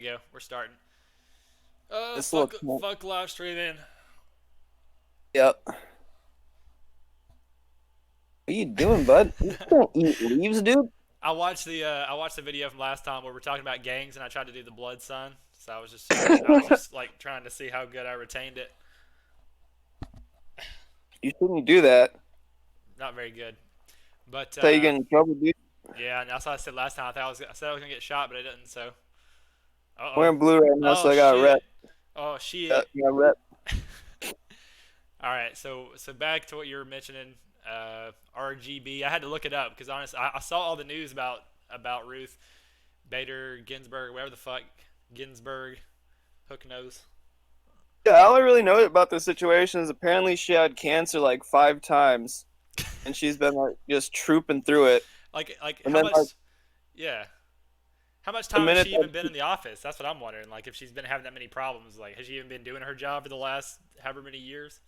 There you go. We're starting. This Fuck, looks more. fuck live streaming. Yep. What are you doing, bud? You don't eat leaves, dude. I watched the video from last time where we're talking about gangs, and I tried to do the blood sign. So I was just like trying to see how good I retained it. You shouldn't do that. Not very good, but That's how you get in trouble, dude. yeah. And that's what I said last time. I said I was gonna get shot, but I didn't. So, I'm oh, wearing blue right now, oh so I got a rep. shit, oh shit. Got a rep. All right, so back to what you were mentioning, RGB. I had to look it up because honestly, I saw all the news about Ruth Bader Ginsburg, whatever the fuck Ginsburg, hook nose. Yeah, all I really know about the situation is apparently she had cancer like 5 times, and she's been like just trooping through it. Like And how then much? like Yeah, how much the time has minute she that even been in the office? That's what I'm wondering. Like if she's been having that many problems, like has she even been doing her job for the last however many years?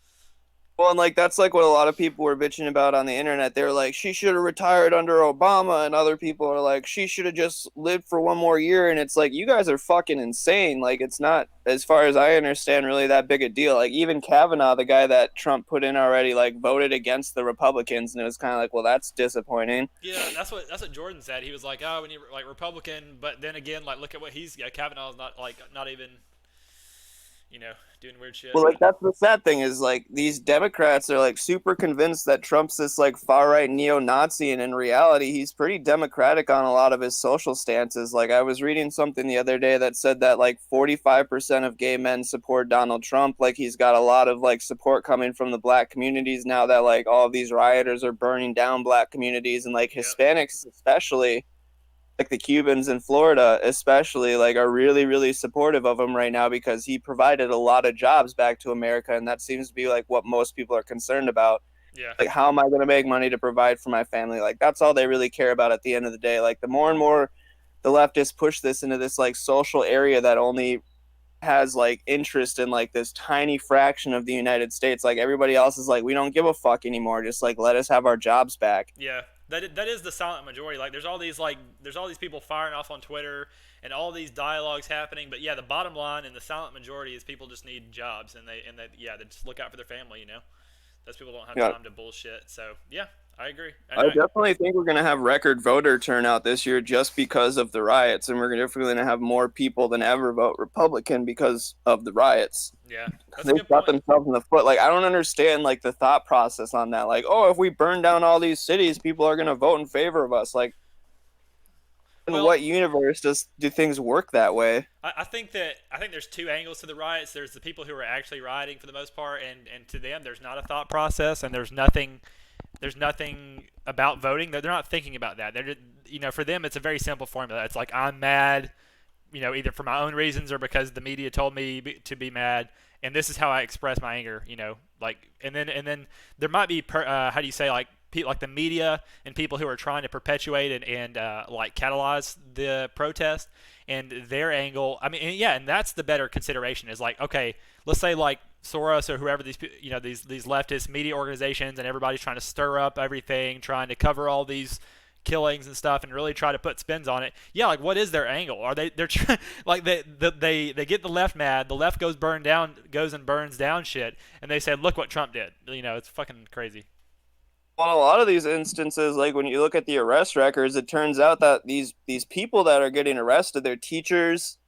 Well, and like that's like what a lot of people were bitching about on the internet. They were like, she should have retired under Obama, and other people are like, she should have just lived for one more year. And it's like, you guys are fucking insane. Like, it's not, as far as I understand, really that big a deal. Like, even Kavanaugh, the guy that Trump put in already, like voted against the Republicans, and it was kind of like, well, that's disappointing. Yeah, that's what Jordan said. He was like, "Oh, we need like Republican," but then again, like look at what he's got. Kavanaugh's not even doing weird shit. Well, like that's the sad thing is like these Democrats are like super convinced that Trump's this like far right neo-Nazi, and in reality, he's pretty democratic on a lot of his social stances. Like I was reading something the other day that said that like 45% of gay men support Donald Trump. Like he's got a lot of like support coming from the black communities now that like all of these rioters are burning down black communities, and like Yep. Hispanics especially, like the Cubans in Florida, especially, like are really, really supportive of him right now because he provided a lot of jobs back to America, and that seems to be like what most people are concerned about. Yeah. Like, how am I going to make money to provide for my family? Like, that's all they really care about at the end of the day. Like, the more and more the leftists push this into this like social area that only has like interest in like this tiny fraction of the United States, like everybody else is like, we don't give a fuck anymore. Just like let us have our jobs back. Yeah. That is the silent majority. Like there's all these people firing off on Twitter and all these dialogues happening, but yeah, the bottom line and the silent majority is people just need jobs and they yeah, they just look out for their family. Those people don't have Yeah, time to bullshit. So, yeah, I agree. And I definitely think we're going to have record voter turnout this year just because of the riots, and we're definitely going to have more people than ever vote Republican because of the riots. yeah, that's a They good shot point. themselves in the foot. Like I don't understand like the thought process on that. Like, oh, if we burn down all these cities, people are going to vote in favor of us. Like, in Well, what universe do things work that way? I think there's two angles to the riots. There's the people who are actually rioting for the most part, and to them there's not a thought process, and there's nothing about voting. They're not thinking about that. They're just, for them it's a very simple formula. It's like I'm mad, either for my own reasons or because the media told me to be mad, and this is how I express my anger. And then there might be how do you say like the media and people who are trying to perpetuate and like catalyze the protest and their angle. I mean, and yeah, and that's the better consideration. Is like, okay, let's say like Soros or whoever these leftist media organizations and everybody's trying to stir up everything, trying to cover all these killings and stuff and really try to put spins on it. Yeah, like what is their angle? Are they're like they get the left mad, the left goes and burns down shit, and they say, look what Trump did. It's fucking crazy. Well, a lot of these instances, like when you look at the arrest records, it turns out that these people that are getting arrested, they're teachers.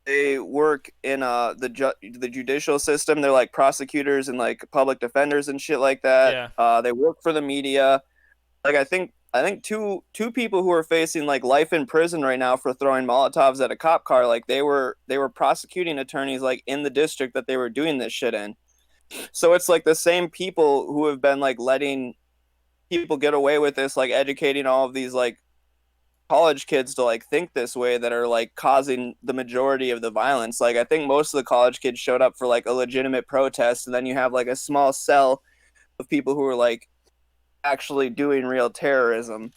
They work in the judicial system. They're like prosecutors and like public defenders and shit like that. Yeah. They work for the media. Like I think two people who are facing like life in prison right now for throwing Molotovs at a cop car, like they were prosecuting attorneys like in the district that they were doing this shit in. So it's like the same people who have been like letting people get away with this, like educating all of these like college kids to like think this way, that are like causing the majority of the violence. Like I think most of the college kids showed up for like a legitimate protest, and then you have like a small cell of people who are like actually doing real terrorism.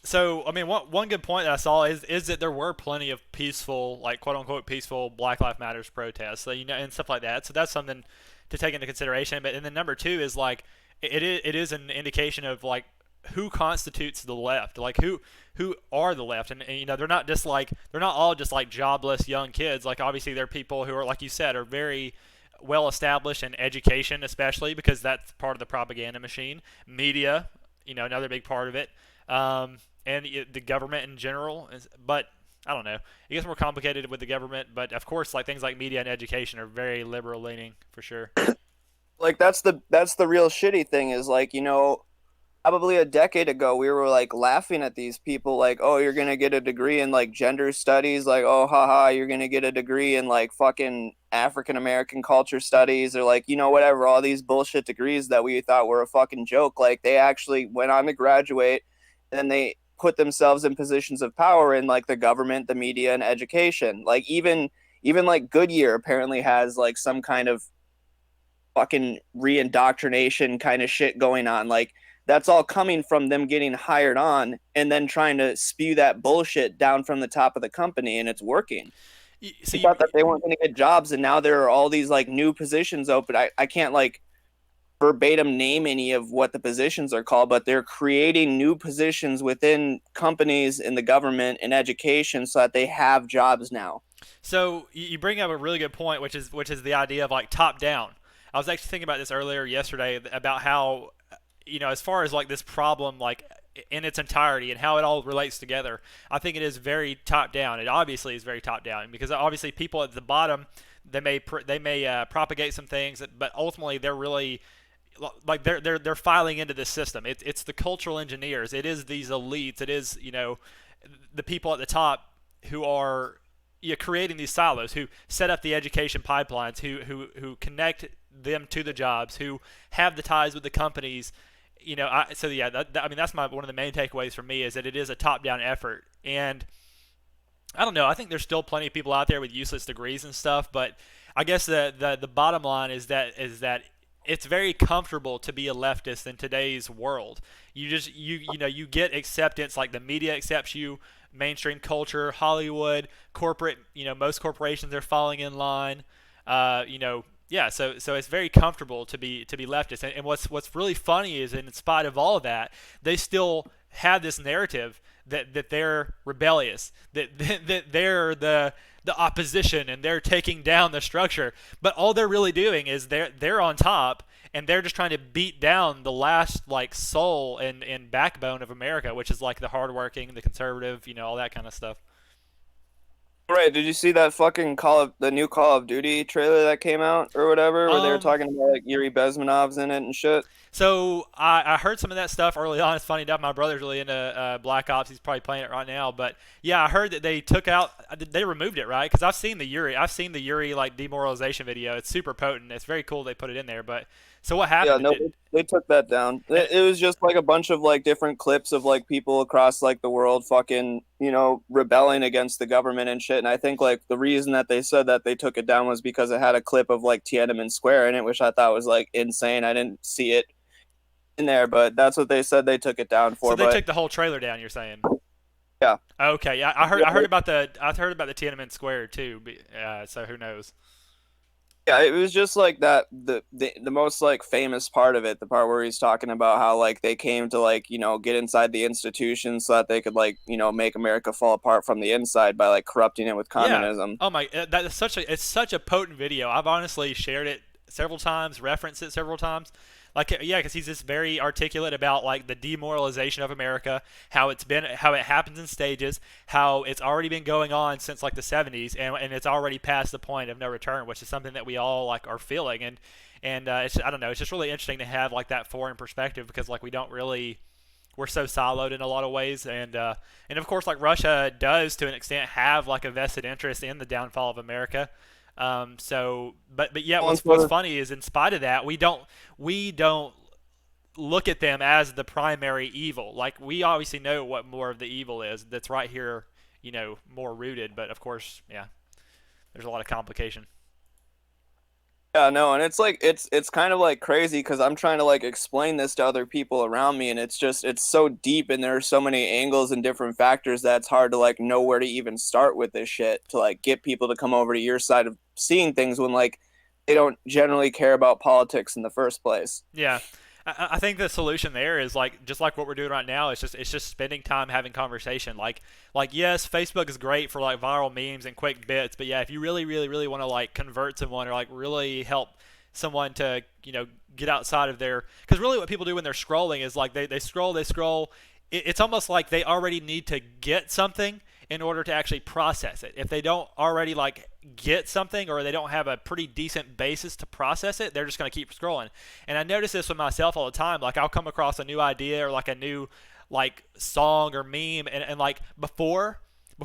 So I mean, one good point that I saw is that there were plenty of peaceful, like quote unquote peaceful Black Lives Matters protests, so and stuff like that. So that's something to take into consideration. But and then number two is like it is an indication of like who constitutes the left, like who are the left, and they're not all just like jobless young kids. Like obviously they're people who are, like you said, are very well established in education, especially because that's part of the propaganda machine. Media, another big part of it, and the government in general. But I don't know. It gets more complicated with the government, but of course, like things like media and education are very liberal leaning for sure. Like that's the real shitty thing is like, probably a decade ago we were like laughing at these people like, oh, you're gonna get a degree in like gender studies, like, oh, haha, you're gonna get a degree in like fucking African American culture studies, or like, whatever, all these bullshit degrees that we thought were a fucking joke. Like they actually went on to graduate, and they put themselves in positions of power in like the government, the media, and education. Like even like Goodyear apparently has like some kind of fucking re-indoctrination kind of shit going on. Like that's all coming from them getting hired on and then trying to spew that bullshit down from the top of the company, and it's working. So I you, thought that they weren't going to get jobs, and now there are all these like new positions open. I can't like verbatim name any of what the positions are called, but they're creating new positions within companies in the government and education so that they have jobs now. So you bring up a really good point, which is the idea of like top down. I was actually thinking about this earlier yesterday about how, as far as like this problem, like in its entirety and how it all relates together, I think it is very top down. It obviously is very top down because obviously people at the bottom, they may propagate some things, but ultimately they're really like they're filing into this system. It's the cultural engineers. It is these elites. It is the people at the top who are creating these silos, who set up the education pipelines, who connect them to the jobs, who have the ties with the companies. So yeah, I mean that's one of the main takeaways for me is that it is a top-down effort, and I don't know. I think there's still plenty of people out there with useless degrees and stuff, but I guess the bottom line is that it's very comfortable to be a leftist in today's world. You get acceptance, like the media accepts you, mainstream culture, Hollywood, corporate. Most corporations are falling in line. Yeah. So it's very comfortable to be leftist. And what's really funny is, in spite of all of that, they still have this narrative that they're rebellious, that they're the opposition and they're taking down the structure. But all they're really doing is they're on top, and they're just trying to beat down the last like soul and backbone of America, which is like the hardworking, the conservative, all that kind of stuff. Right. Did you see that fucking the new Call of Duty trailer that came out or whatever, where they were Um, talking about like Yuri Bezmenov's in it and shit? So I heard some of that stuff early on. It's funny enough, my brother's really into Black Ops. He's probably playing it right now. But yeah, I heard that they took out, they removed it, right? Because I've seen the Yuri like demoralization video. It's super potent. It's very cool they put it in there. But so what Yeah, happened? no, they took that down. And It was just like a bunch of like different clips of like people across like the world fucking, rebelling against the government and shit. And I think like the reason that they said that they took it down was because it had a clip of like Tiananmen Square in it, which I thought was like insane. I didn't see it in there, but that's what they said they took it down so for. they But took the whole trailer down. You're saying? yeah, Okay, yeah, I heard about the Tiananmen Square too. So who knows? yeah, it was just like that the most like famous part of it, the part where he's talking about how like they came to like, get inside the institutions so that they could like, make America fall apart from the inside by like corrupting it with Yeah. communism. Oh my, that is such a potent video. I've honestly shared it several times, referenced it several times. Like, yeah, because he's just very articulate about like the demoralization of America, how it happens in stages, how it's already been going on since like the 70s, and it's already past the point of no return, which is something that we all like are feeling, and I don't know, it's just really interesting to have like that foreign perspective because like we don't really we're so siloed in a lot of ways, and of course, like Russia does to an extent have like a vested interest in the downfall of America. But yeah, what's funny is in spite of that, we don't look at them as the primary evil. Like we obviously know what more of the evil is that's right here, more rooted. But of course, yeah, there's a lot of complication. Yeah, no, and it's like it's kind of like crazy because I'm trying to like explain this to other people around me, and it's so deep, and there are so many angles and different factors that it's hard to like know where to even start with this shit to like get people to come over to your side of seeing things when like they don't generally care about politics in the first place. Yeah. I think the solution there is like just like what we're doing right now. It's just spending time having conversation. Like yes, Facebook is great for like viral memes and quick bits, but yeah, if you really want to like convert someone or like really help someone to get outside of their, because really what people do when they're scrolling is like they scroll. It's almost like they already need to get something in order to actually process it. If they don't already like get something or they don't have a pretty decent basis to process it, they're just going to keep scrolling. And I notice this with myself all the time. Like I'll come across a new idea or like a new like song or meme, and like before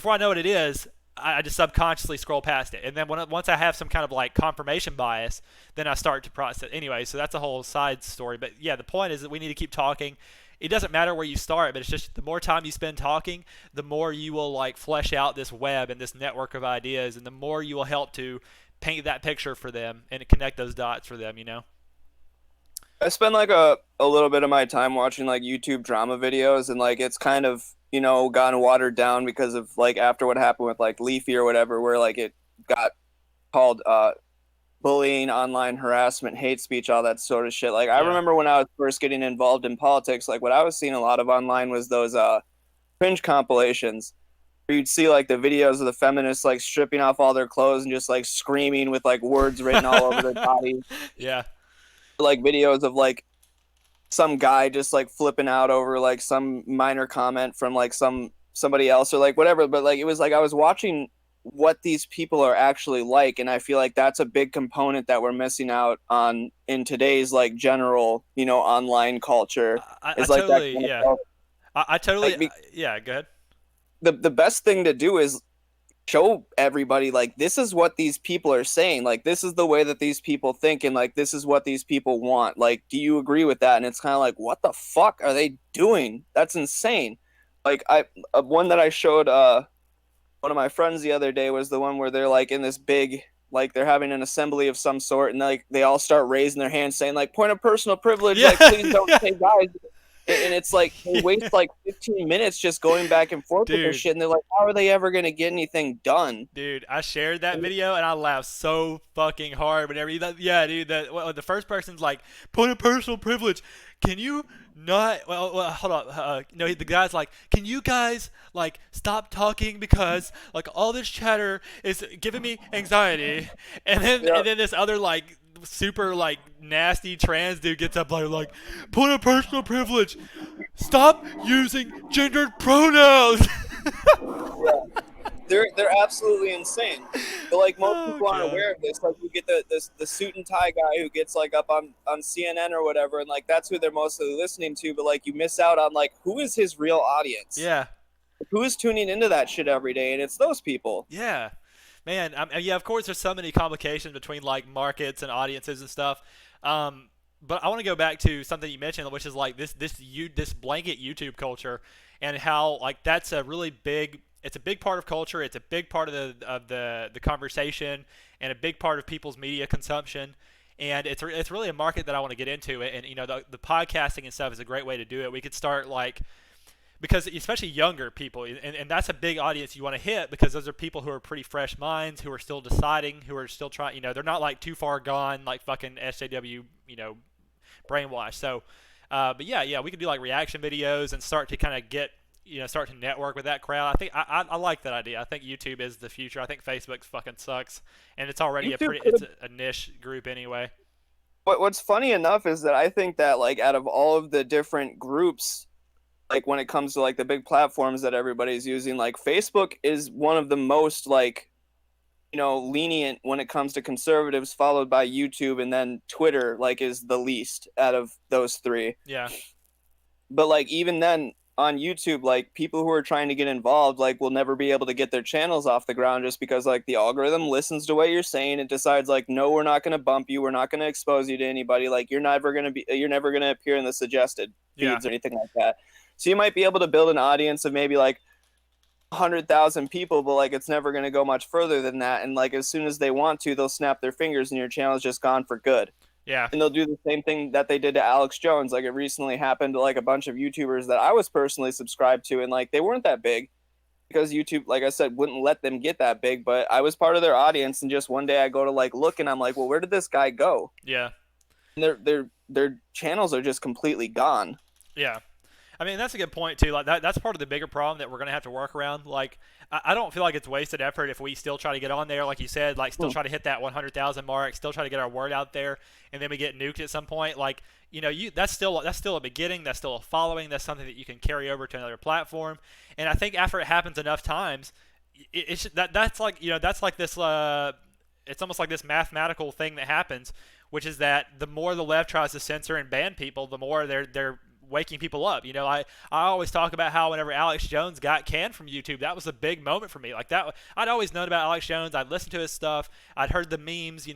I know what it is, I just subconsciously scroll past it. And then once I have some kind of like confirmation bias, then I start to process. Anyway, so that's a whole side story. But yeah, the point is that we need to keep talking. It doesn't matter where you start, but it's just the more time you spend talking, the more you will like flesh out this web and this network of ideas, and the more you will help to paint that picture for them and connect those dots for them. I spend like a little bit of my time watching like YouTube drama videos, and like it's kind of, gotten watered down because of like after what happened with like Leafy or whatever, where like it got called bullying, online harassment, hate speech, all that sort of shit. Like I Yeah. remember when I was first getting involved in politics, like what I was seeing a lot of online was those cringe compilations where you'd see like the videos of the feminists like stripping off all their clothes and just like screaming with like words written all over their bodies. Yeah. Like videos of like some guy just like flipping out over like some minor comment from like somebody else or like whatever, but like it was like I was watching what these people are actually like, and I feel like that's a big component that we're missing out on in today's like general online culture, I is like that totally, kind of yeah. stuff. I totally, Like yeah, go ahead. the best thing to do is show everybody like this is what these people are saying, like this is the way that these people think, and like this is what these people want, like do you agree with that? And it's kind of like, what the fuck are they doing? That's insane. Like I one that I showed one of my friends the other day was the one where they're like in this big, like they're having an assembly of some sort, and like they all start raising their hands saying like point of personal privilege, Yeah. like please don't say guys. And it's like they Yeah. waste like 15 minutes just going back and forth with this Dude, shit, and they're like, how are they ever going to get anything done? Dude, I shared that video and I laughed so fucking hard whenever yeah, dude, the first person's like, point of personal privilege. Can you not? Well, hold on. No, the guy's like, can you guys like stop talking because like all this chatter is giving me anxiety? And then Yeah. and then this other like super like nasty trans dude gets up like point of personal privilege. Stop using gendered pronouns. They're absolutely insane. But like most Oh people aren't god. aware of this. Like you get the suit and tie guy who gets like up on CNN or whatever, and like that's who they're mostly listening to. But like you miss out on like who is his real audience? Yeah. Who is tuning into that shit every day? And it's those people. Yeah, man. Yeah, of course, there's so many complications between like markets and audiences and stuff. But I want to go back to something you mentioned, which is like this blanket YouTube culture, and how like that's a really big. It's a big part of culture. It's a big part of the conversation, and a big part of people's media consumption. And it's really a market that I want to get into. And the podcasting and stuff is a great way to do it. We could start like, because especially younger people, and that's a big audience you want to hit, because those are people who are pretty fresh minds, who are still deciding, who are still trying, they're not like too far gone like fucking SJW, brainwash. So but yeah, we could do like reaction videos and start to kind of get, start to network with that crowd. I think I like that idea. I think YouTube is the future. I think Facebook fucking sucks, and it's already YouTube it's a niche group anyway. What's funny enough is that I think that like out of all of the different groups, like when it comes to like the big platforms that everybody's using, like Facebook is one of the most like lenient when it comes to conservatives, followed by YouTube, and then Twitter like is the least out of those three. Yeah. But like even then on YouTube, like people who are trying to get involved like will never be able to get their channels off the ground, just because like the algorithm listens to what you're saying and decides like, no, we're not going to bump you, we're not going to expose you to anybody, like you're never going to appear in the suggested Yeah. feeds or anything like that. So you might be able to build an audience of maybe like 100,000 people, but like it's never going to go much further than that. And like as soon as they want to, they'll snap their fingers and your channel is just gone for good. Yeah. And they'll do the same thing that they did to Alex Jones. Like it recently happened to like a bunch of YouTubers that I was personally subscribed to, and like they weren't that big because YouTube, like I said, wouldn't let them get that big. But I was part of their audience, and just one day I go to like look, and I'm like, well, where did this guy go? Yeah. And their channels are just completely gone. Yeah. I mean, that's a good point too. Like that's part of the bigger problem that we're gonna have to work around. Like, I don't feel like it's wasted effort if we still try to get on there, like you said, like still Hmm. try to hit that 100,000 mark, still try to get our word out there, and then we get nuked at some point. Like, you that's still a beginning, that's still a following, that's something that you can carry over to another platform. And I think after it happens enough times, that's like that's like this. It's almost like this mathematical thing that happens, which is that the more the left tries to censor and ban people, the more they're waking people up. I always talk about how whenever Alex Jones got canned from YouTube, that was a big moment for me. Like that, I'd always known about Alex Jones. I'd listened to his stuff. I'd heard the memes,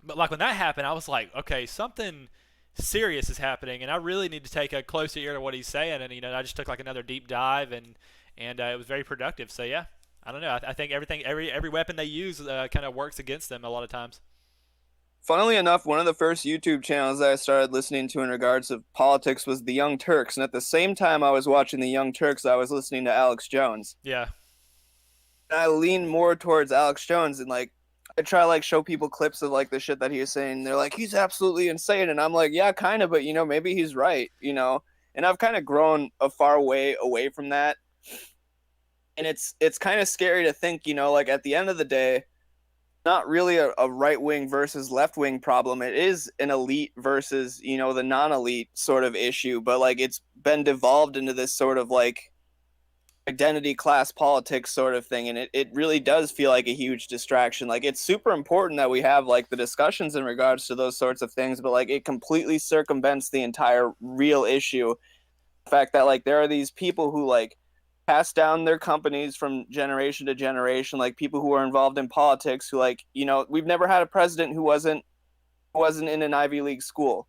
but like when that happened, I was like, okay, something serious is happening, and I really need to take a closer ear to what he's saying. And I just took like another deep dive, and it was very productive. So yeah, I don't know. I think every weapon they use kind of works against them a lot of times. Funnily enough, one of the first YouTube channels that I started listening to in regards of politics was the Young Turks, and at the same time I was watching the Young Turks, I was listening to Alex Jones. Yeah, And I lean more towards Alex Jones, and like I try to like show people clips of like the shit that he was saying. They're like, he's absolutely insane, and I'm like, yeah, kind of, but maybe he's right. And I've kind of grown a far way away from that, and it's kind of scary to think, like at the end of the day, not really a right wing versus left wing problem. It is an elite versus, the non elite sort of issue, but like it's been devolved into this sort of like identity class politics sort of thing. And it really does feel like a huge distraction. Like it's super important that we have like the discussions in regards to those sorts of things, but like it completely circumvents the entire real issue. The fact that like there are these people who like pass down their companies from generation to generation, like people who are involved in politics who like, we've never had a president who wasn't in an Ivy League school.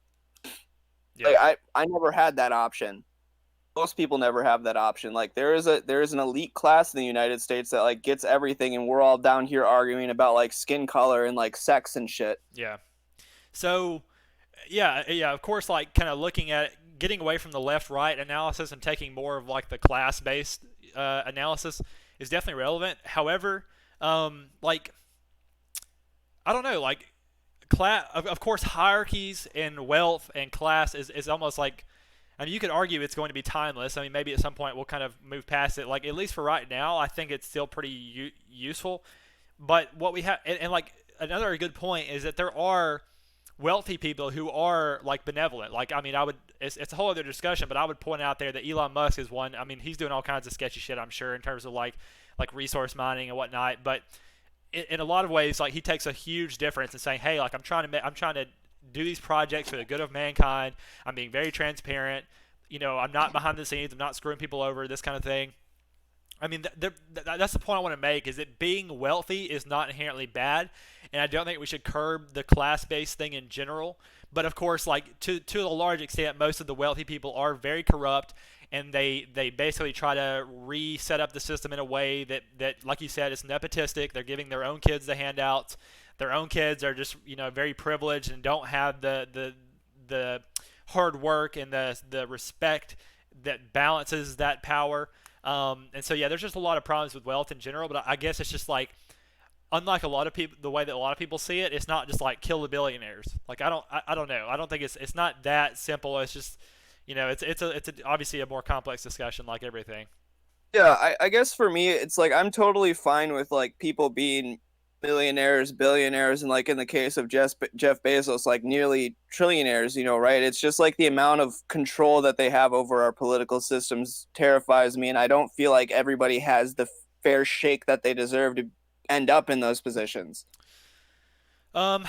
yeah. Like I never had that option. Most people never have that option. Like there is an elite class in the United States that like gets everything, and we're all down here arguing about like skin color and like sex and shit. Yeah. So, yeah, of course, like kind of looking at it, getting away from the left-right analysis and taking more of like the class-based analysis is definitely relevant. However, like I don't know, like class, of course, hierarchies and wealth and class is almost like. I mean, you could argue it's going to be timeless. I mean, maybe at some point we'll kind of move past it. Like at least for right now, I think it's still pretty useful. But what we have, and like another good point is that there are wealthy people who are like benevolent. Like I mean, it's a whole other discussion, but I would point out there that Elon Musk is one. I mean, he's doing all kinds of sketchy shit, I'm sure, in terms of like resource mining and whatnot. But in a lot of ways, like he takes a huge difference in saying, hey, like I'm trying to do these projects for the good of mankind. I'm being very transparent. I'm not behind the scenes. I'm not screwing people over. This kind of thing. I mean, that's the point I want to make is that being wealthy is not inherently bad, and I don't think we should curb the class-based thing in general. But of course, like to a large extent, most of the wealthy people are very corrupt, and they basically try to reset up the system in a way that like you said, is nepotistic. They're giving their own kids the handouts. Their own kids are just very privileged and don't have the hard work and the respect that balances that power. And so yeah, there's just a lot of problems with wealth in general. But I guess it's just like unlike a lot of people, the way that a lot of people see it, it's not just like kill the billionaires. Like I don't know. I don't think it's not that simple. It's just it's obviously a more complex discussion like everything. Yeah, I guess for me, it's like I'm totally fine with like people being millionaires, billionaires, and like in the case of Jeff Bezos, like nearly trillionaires, right? It's just like the amount of control that they have over our political systems terrifies me, and I don't feel like everybody has the fair shake that they deserve to end up in those positions. Um,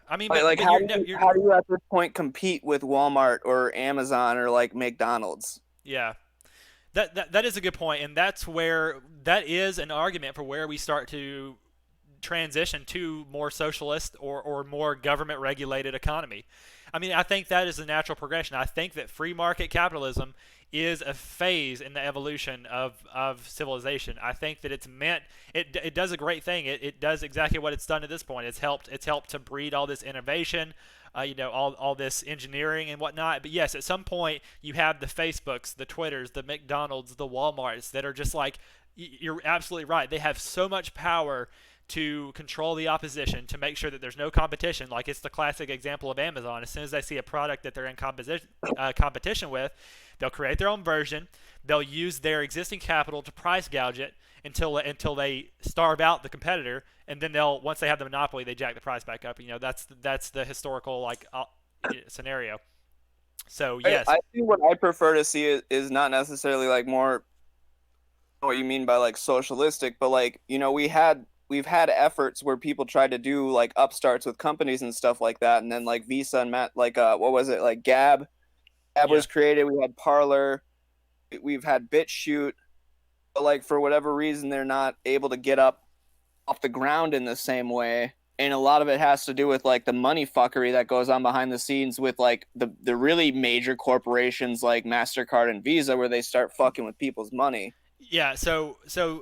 I mean, Like, but like but how you're do you you're how do you at this point compete with Walmart or Amazon or like McDonald's? yeah. That is a good point, and that is an argument for where we start to transition to more socialist or more government regulated economy. I mean, I think that is a natural progression. I think that free market capitalism is a phase in the evolution of civilization. I think that it does a great thing. It does exactly what it's done at this point. It's helped to breed all this innovation, all this engineering and whatnot. But yes, at some point you have the Facebooks, the Twitters, the McDonald's, the Walmarts that are just like You're absolutely right. They have so much power to control the opposition, to make sure that there's no competition. Like it's the classic example of Amazon. As soon as they see a product that they're in competition with, they'll create their own version. They'll use their existing capital to price gouge it until they starve out the competitor, and then they'll, once they have the monopoly, they jack the price back up. That's the historical like scenario. So yes, I think what I prefer to see is not necessarily like more what you mean by like socialistic, but like, we've had efforts where people tried to do like upstarts with companies and stuff like that, and then like Visa and Matt, like what was it, like Gab yeah, was created. We had Parlor, we've had BitChute, but like for whatever reason they're not able to get up off the ground in the same way. And a lot of it has to do with like the money fuckery that goes on behind the scenes with like the really major corporations like MasterCard and Visa, where they start fucking with people's money. yeah. So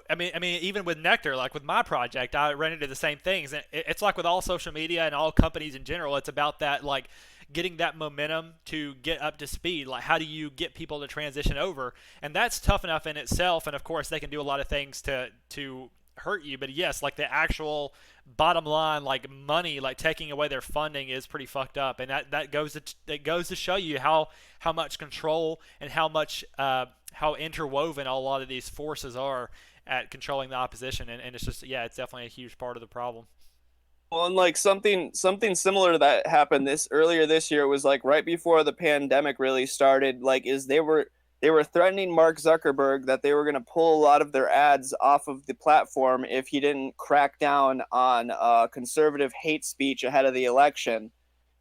I mean, even with Nectar, like with my project, I ran into the same things. And it's like with all social media and all companies in general. It's about that like getting that momentum to get up to speed. Like how do you get people to transition over? And that's tough enough in itself. And of course, they can do a lot of things to hurt you. But yes, like the actual bottom line, like money, like taking away their funding is pretty fucked up. And that goes to show you how much control and how interwoven a lot of these forces are at controlling the opposition. And it's just, yeah, it's definitely a huge part of the problem. Well, and like something similar to that happened this earlier this year. It was like right before the pandemic really started. Like, is they were threatening Mark Zuckerberg that they were going to pull a lot of their ads off of the platform if he didn't crack down on conservative hate speech ahead of the election.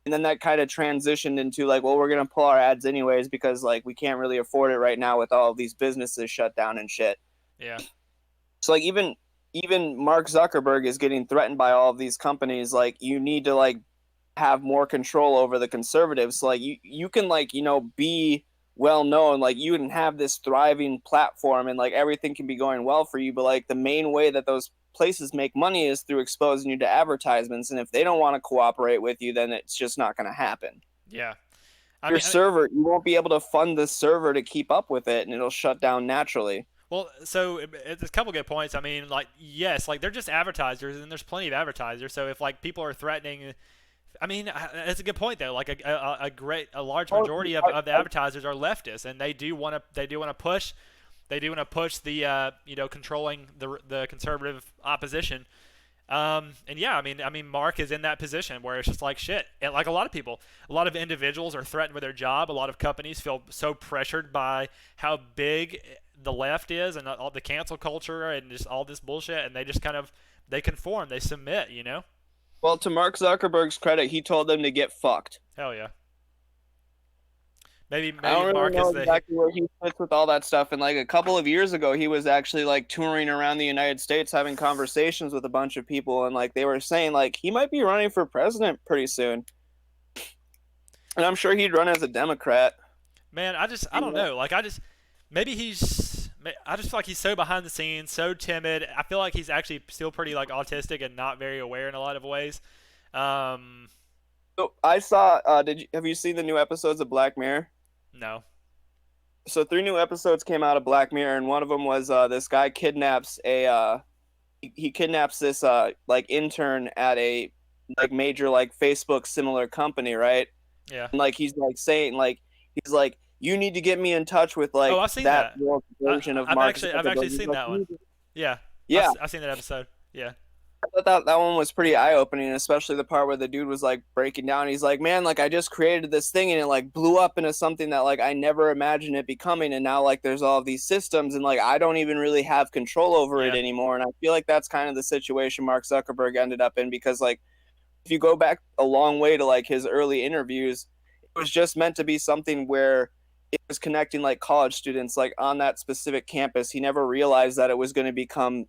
And then that kind of transitioned into like, well, we're going to pull our ads anyways because like we can't really afford it right now with all of these businesses shut down and shit. Yeah. So like even Mark Zuckerberg is getting threatened by all of these companies. Like you need to like have more control over the conservatives. So, like you can like be well known. Like you can have this thriving platform and like everything can be going well for you. But like the main way that those places make money is through exposing you to advertisements. And if they don't want to cooperate with you, then it's just not going to happen. Yeah. I Your mean, server, you won't be able to fund the server to keep up with it, and it'll shut down naturally. well, so it's a couple good points. I mean, like, yes, like they're just advertisers, and there's plenty of advertisers. So if like people are threatening, I mean, it's a good point though. Like a large Oh, majority of the advertisers are leftists, and they do want to push the controlling the conservative opposition. And yeah, I mean, Mark is in that position where it's just like shit. And like a lot of people, a lot of individuals are threatened with their job. A lot of companies feel so pressured by how big the left is and all the cancel culture and just all this bullshit, and they just kind of they conform, they submit. well, to Mark Zuckerberg's credit, he told them to get fucked. Hell yeah. Maybe I maybe don't really Mark is know the exactly where he sits with all that stuff. And like a couple of years ago, he was actually like touring around the United States having conversations with a bunch of people. And like they were saying like he might be running for president pretty soon. And I'm sure he'd run as a Democrat. man. I don't know. Like maybe I just feel like he's so behind the scenes, so timid. I feel like he's actually still pretty like autistic and not very aware in a lot of ways. Um, So I saw. Have you seen the new episodes of Black Mirror? no. So three new episodes came out of Black Mirror, and one of them was this guy kidnaps he kidnaps this like intern at a like major like Facebook similar company, right? Yeah. And like he's like saying like he's like you need to get me in touch with Oh, like I've seen that that. world version of Mark I've Zuckerberg. actually He's seen like, that one. Yeah. yeah, I've seen that episode. Yeah. I thought that one was pretty eye opening, especially the part where the dude was like breaking down. He's like, man, like I just created this thing and it like blew up into something that like I never imagined it becoming. And now like there's all of these systems and like I don't even really have control over it Yeah. anymore. And I feel like that's kind of the situation Mark Zuckerberg ended up in because like if you go back a long way to like his early interviews, it was just meant to be something where it was connecting like college students like on that specific campus. He never realized that it was going to become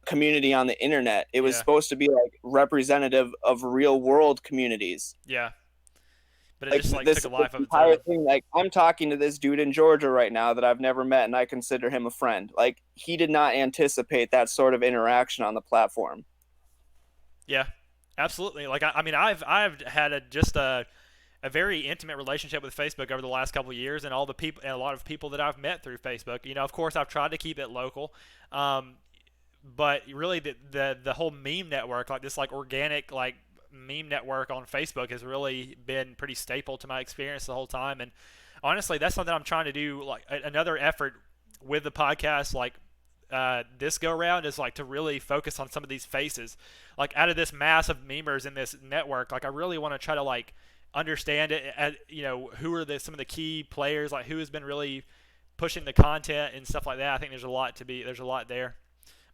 community on the internet. It was Yeah. supposed to be like representative of real world communities. Yeah. But it Like just like this took a life of its entire own. thing, like I'm talking to this dude in Georgia right now that I've never met and I consider him a friend. Like he did not anticipate that sort of interaction on the platform. Yeah. Absolutely. Like I mean, I've had just a a very intimate relationship with Facebook over the last couple of years, and all the people and a lot of people that I've met through Facebook. Of course, I've tried to keep it local, um, but really the whole meme network, like this like organic like meme network on Facebook, has really been pretty staple to my experience the whole time. And honestly, that's something I'm trying to do. Like another effort with the podcast, like this go around, is like to really focus on some of these faces, like out of this mass of memers in this network. Like I really want to try to like understand it. Who are some of the key players, like who has been really pushing the content and stuff like that. I think there's a lot there,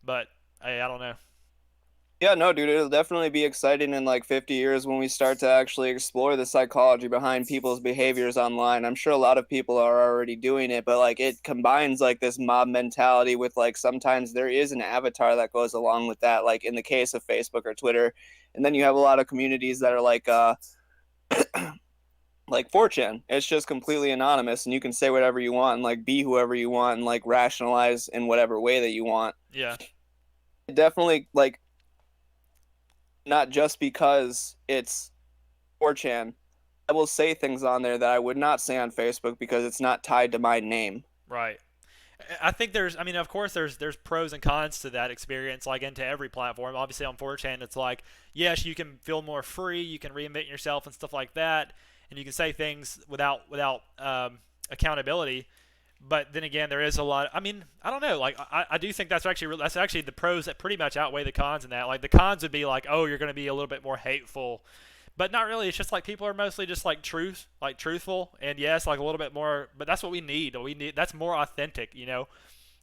but hey, I don't know. Yeah, no, dude, it'll definitely be exciting in like 50 years when we start to actually explore the psychology behind people's behaviors online. I'm sure a lot of people are already doing it, but like it combines like this mob mentality with like sometimes there is an avatar that goes along with that, like in the case of Facebook or Twitter. And then you have a lot of communities that are like 4chan. It's just completely anonymous and you can say whatever you want and like be whoever you want and like rationalize in whatever way that you want. Yeah. It definitely like not just because it's 4chan. I will say things on there that I would not say on Facebook because it's not tied to my name. Right. I think I mean, of course, there's pros and cons to that experience, like into every platform. Obviously, on 4chan, it's like, yes, you can feel more free, you can reinvent yourself and stuff like that, and you can say things without accountability. But then again, there is a lot. I mean, I don't know. Like, I do think that's actually the pros that pretty much outweigh the cons in that. Like, the cons would be like, oh, you're going to be a little bit more hateful, but not really. It's just like people are mostly just like truthful, and yes, like a little bit more. But that's what we need. We need that's more authentic.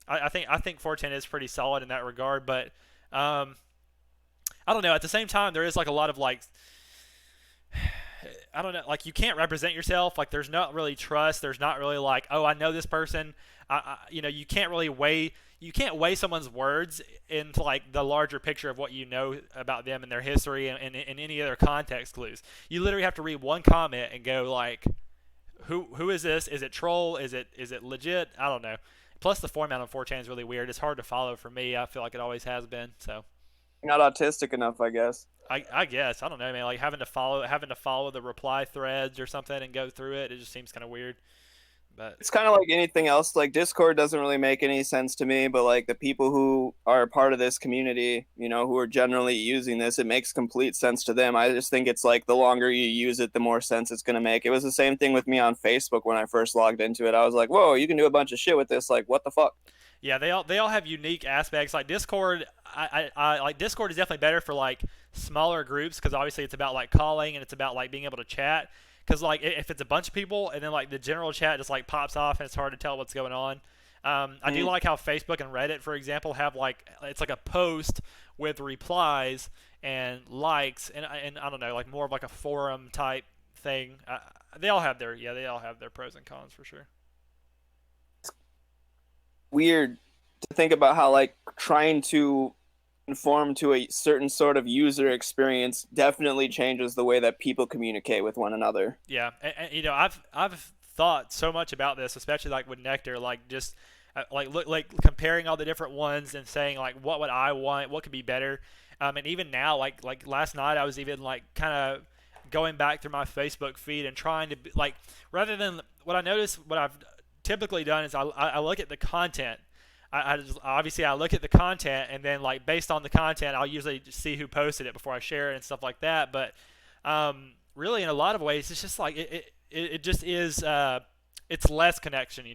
I think 4chan is pretty solid in that regard, but um, I don't know. At the same time, there is like a lot of like, I don't know, like you can't represent yourself. Like there's not really trust. There's not really like, oh, I know this person. You can't really weigh someone's words into like the larger picture of what you know about them and their history and any other context clues. You literally have to read one comment and go like, who is this? Is it troll? Is it legit? I don't know. Plus the format on 4chan is really weird. It's hard to follow for me. I feel like it always has been. So Not autistic enough, I guess. I guess I don't know, man. Like having to follow the reply threads or something and go through it. It just seems kind of weird. But It's kind of like anything else. Like Discord doesn't really make any sense to me, but like the people who are a part of this community, who are generally using this, it makes complete sense to them. I just think it's like the longer you use it, the more sense it's going to make. It was the same thing with me on Facebook when I first logged into it. I was like, whoa, you can do a bunch of shit with this. Like, what the fuck? yeah, they all have unique aspects. Like Discord, I like Discord is definitely better for like smaller groups because obviously it's about like calling and it's about like being able to chat. Because like if it's a bunch of people and then like the general chat just like pops off and it's hard to tell what's going on. I do like how Facebook and Reddit, for example, have like it's like a post with replies and likes and I don't know, like more of like a forum type thing. They all have their pros and cons for sure. Weird to think about how like trying to conform to a certain sort of user experience definitely changes the way that people communicate with one another. Yeah, and I've thought so much about this, especially like with Nectar, like just like look like comparing all the different ones and saying like what would I want, what could be better, and even now like last night I was even like kind of going back through my Facebook feed and trying to like rather than what I've typically done is I look at the content. Obviously I look at the content and then like based on the content I'll usually just see who posted it before I share it and stuff like that. But really in a lot of ways it's just like it just is it's less connection.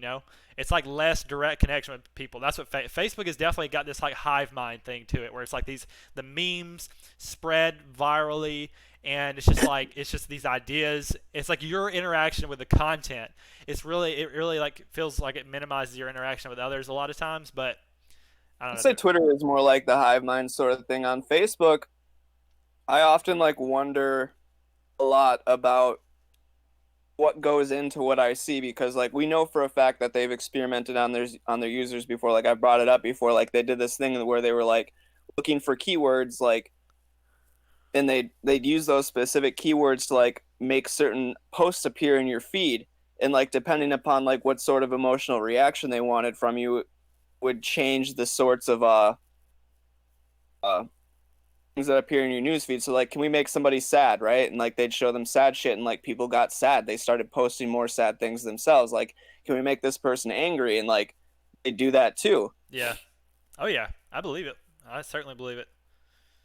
It's like less direct connection with people. That's what Facebook has definitely got this like hive mind thing to it where it's like the memes spread virally and it's just these ideas. It's like your interaction with the content. It really like feels like it minimizes your interaction with others a lot of times, but I don't I'd know. say Twitter is more like the hive mind sort of thing. On Facebook, I often like wonder a lot about what goes into what I see because like we know for a fact that they've experimented on their users before. Like I brought it up before. Like they did this thing where they were like looking for keywords like and they'd use those specific keywords to like make certain posts appear in your feed and like depending upon like what sort of emotional reaction they wanted from you would change the sorts of uh things that appear in your newsfeed. So like, can we make somebody sad, right? And like they'd show them sad shit, and like people got sad. They started posting more sad things themselves. Like, can we make this person angry? And like they do that too. Yeah. Oh yeah. I believe it. I certainly believe it.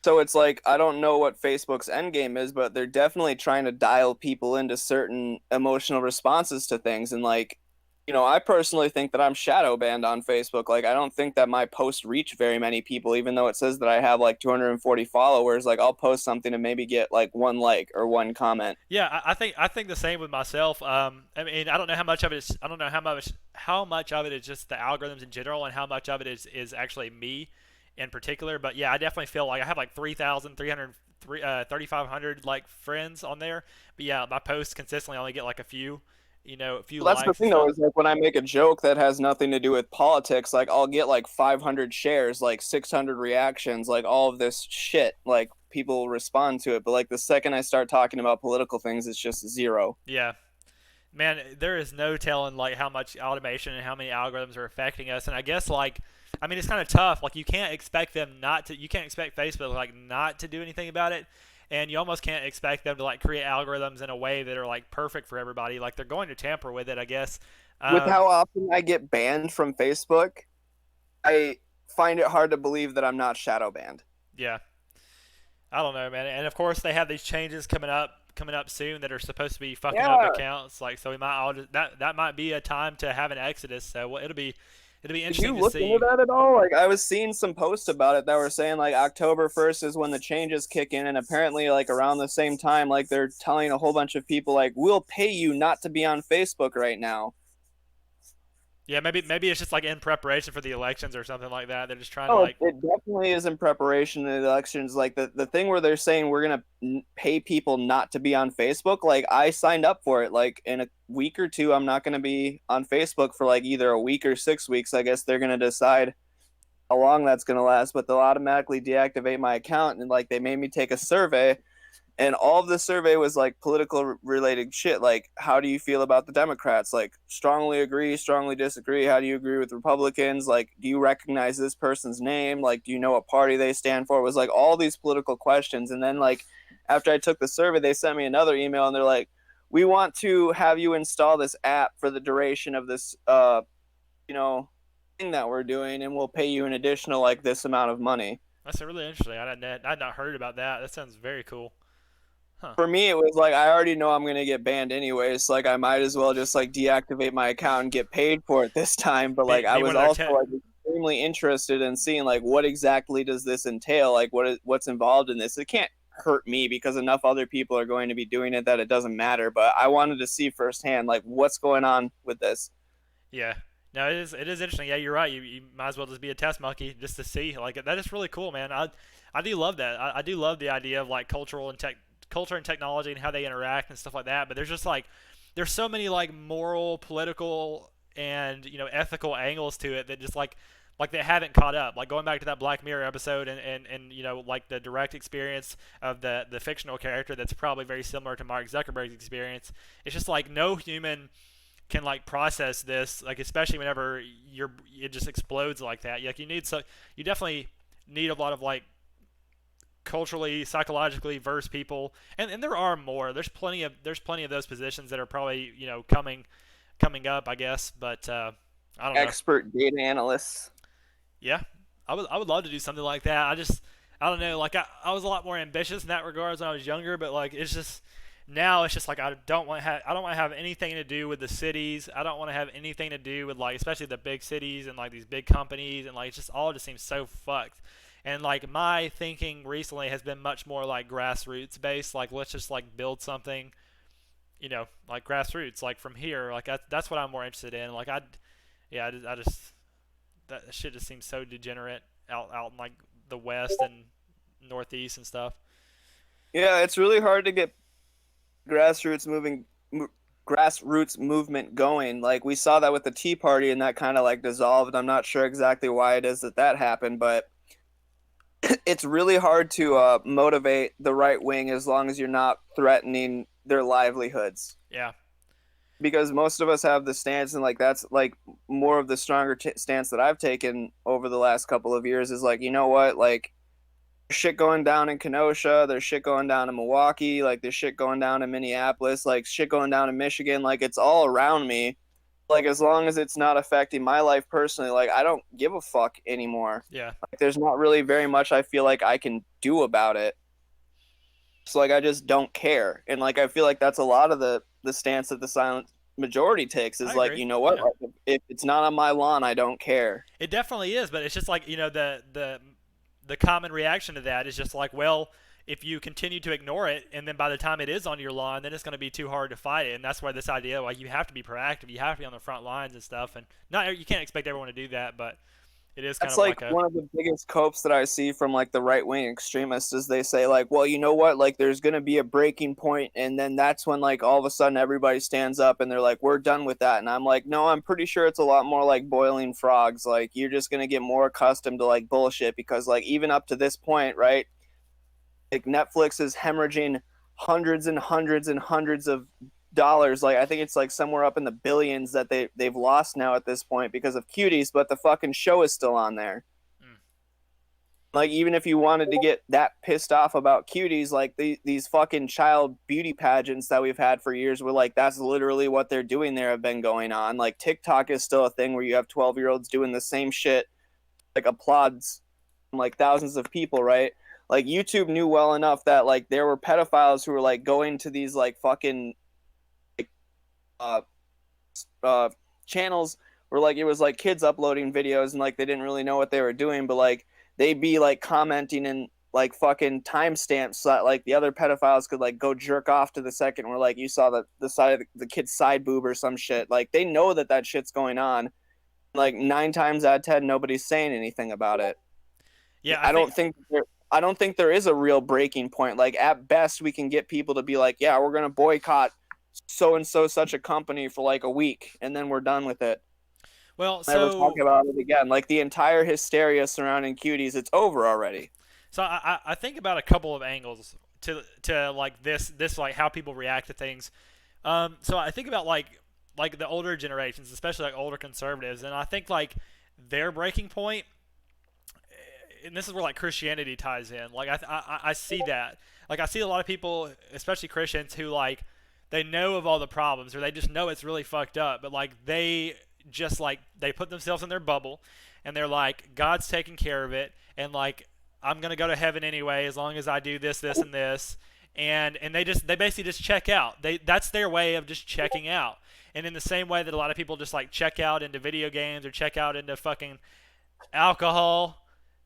So it's like I don't know what Facebook's end game is, but they're definitely trying to dial people into certain emotional responses to things. And like, I personally think that I'm shadow banned on Facebook. Like I don't think that my posts reach very many people, even though it says that I have like 240 followers. Like I'll post something and maybe get like one like or one comment. Yeah, I think the same with myself. I mean, I don't know how much of it is. I don't know how much of it is just the algorithms in general, and how much of it is actually me in particular. But yeah, I definitely feel like I have like 3,300, 3,500 like friends on there. But yeah, my posts consistently only get like a few Well, that's the likes and thing though, stuff. is like when I make a joke that has nothing to do with politics, like I'll get like 500 shares, like 600 reactions, like all of this shit. Like people respond to it, but like the second I start talking about political things, it's just zero. Yeah, man, there is no telling like how much automation and how many algorithms are affecting us. And I guess like, I mean, it's kind of tough. Like you can't expect them not to. You can't expect Facebook like not to do anything about it. And you almost can't expect them to like create algorithms in a way that are like perfect for everybody. Like they're going to tamper with it, I guess. With Um, how often I get banned from Facebook, I find it hard to believe that I'm not shadow banned. yeah, I don't know, man. And of course, they have these changes coming up soon that are supposed to be fucking up Yeah. accounts. Like, so we might all just, that might be a time to have an exodus. So well, it'll be Did interesting you to look into see. that at all? Like I was seeing some posts about it that were saying like October 1st is when the changes kick in, and apparently like around the same time, like they're telling a whole bunch of people like we'll pay you not to be on Facebook right now. Yeah, maybe it's just like in preparation for the elections or something like that. They're just trying to Oh, like, it definitely is in preparation of the elections. Like the thing where they're saying we're gonna pay people not to be on Facebook. Like I signed up for it. Like in a week or two, I'm not gonna be on Facebook for like either a week or 6 weeks. I guess they're gonna decide how long that's gonna last, but they'll automatically deactivate my account. And like they made me take a survey, and all of the survey was like political related shit, like how do you feel about the Democrats, like strongly agree, strongly disagree, how do you agree with Republicans, like do you recognize this person's name, like do you know what party they stand for. It was like all these political questions. And then like after I took the survey, they sent me another email and they're like, we want to have you install this app for the duration of this you know thing that we're doing, and we'll pay you an additional like this amount of money. that's really interesting. I'd not heard about that. That sounds very cool. Huh. For me, it was like I already know I'm gonna get banned anyways. So like I might as well just like deactivate my account and get paid for it this time. But like I Be one was of their also like extremely interested in seeing like what exactly does this entail? Like what's involved in this? It can't hurt me because enough other people are going to be doing it that it doesn't matter. But I wanted to see firsthand like what's going on with this. Yeah. No, it is interesting. Yeah, you're right. You might as well just be a test monkey just to see. Like that is really cool, man. I do love that. I do love the idea of like culture and technology and how they interact and stuff like that. But there's just like there's so many like moral, political, and ethical angles to it that just like they haven't caught up. Like going back to that Black Mirror episode and like the direct experience of the fictional character that's probably very similar to Mark Zuckerberg's experience. It's just like no human can like process this, like especially whenever it just explodes like that. Like you definitely need a lot of like culturally, psychologically versed people, and there are more. There's plenty of those positions that are probably coming up, I guess. But I don't know. Expert data analysts. Yeah, I would love to do something like that. I don't know. Like I was a lot more ambitious in that regards when I was younger, but like it's just now it's just like I don't want to have anything to do with the cities. I don't want to have anything to do with like especially the big cities and like these big companies and like it's just all just seems so fucked. And like my thinking recently has been much more like grassroots based. Like let's just like build something, like grassroots, like from here. Like that's what I'm more interested in. Like yeah, I just that shit just seems so degenerate out in like the west and northeast and stuff. Yeah, it's really hard to get grassroots moving grassroots movement going. Like we saw that with the Tea Party, and that kind of like dissolved. I'm not sure exactly why it is that that happened, but it's really hard to motivate the right wing as long as you're not threatening their livelihoods. Yeah, Because most of us have the stance, and like that's like more of the stronger stance that I've taken over the last couple of years is like, you know what, like shit going down in Kenosha, there's shit going down in Milwaukee, like there's shit going down in Minneapolis, like shit going down in Michigan, like it's all around me. Like as long as it's not affecting my life personally, like I don't give a fuck anymore. Yeah, Like there's not really very much I feel like I can do about it. So like I just don't care. And like I feel like that's a lot of the stance that the silent majority takes I is like, agree. you know what? Yeah, Like, if it's not on my lawn, I don't care. it definitely is, but it's just like the common reaction to that is just like, well, if you continue to ignore it, and then by the time it is on your lawn, then it's going to be too hard to fight it, and that's why this idea, like, you have to be proactive, you have to be on the front lines and stuff, and not you can't expect everyone to do that, but it is kind That's of like like a one of the biggest copes that I see from like the right wing extremists is they say like, well, you know what? Like there's gonna be a breaking point, and then that's when like all of a sudden everybody stands up and they're like, we're done with that. And I'm like, no, I'm pretty sure it's a lot more like boiling frogs. Like you're just gonna get more accustomed to like bullshit because like even up to this point, right? Like Netflix is hemorrhaging hundreds and hundreds and hundreds of dollars. Like I think it's like somewhere up in the billions that they've lost now at this point because of cuties, but the fucking show is still on there. mm, Like even if you wanted to get that pissed off about cuties, like these fucking child beauty pageants that we've had for years, were like that's literally what they're doing there have been going on. Like TikTok is still a thing where you have 12-year-olds doing the same shit, like applauds from like thousands of people, right? Like YouTube knew well enough that like there were pedophiles who were like going to these like fucking like, uh uh channels where like it was like kids uploading videos and like they didn't really know what they were doing, but like they'd be like commenting and like fucking timestamps so that like the other pedophiles could like go jerk off to the second where like you saw the side of the kid's side boob or some shit. Like they know that that shit's going on. Like 9 times out of 10, nobody's saying anything about it. yeah. I I think don't think I don't think there is a real breaking point. Like at best, we can get people to be like, "Yeah, we're gonna boycott so and so such a company for like a week, and then we're done with it. well, Never talk so about it again." Like the entire hysteria surrounding cuties, it's over already. so I think about a couple of angles to like this like how people react to things. So I think about like the older generations, especially like older conservatives, and I think like their breaking point, and this is where like Christianity ties in. Like I see that. Like I see a lot of people, especially Christians, who like they know of all the problems or they just know it's really fucked up, but like they just like they put themselves in their bubble, and they're like God's taking care of it, and like I'm gonna go to heaven anyway as long as I do this, this, and this, and they basically just check out. That's their way of just checking out. And in the same way that a lot of people just like check out into video games or check out into fucking alcohol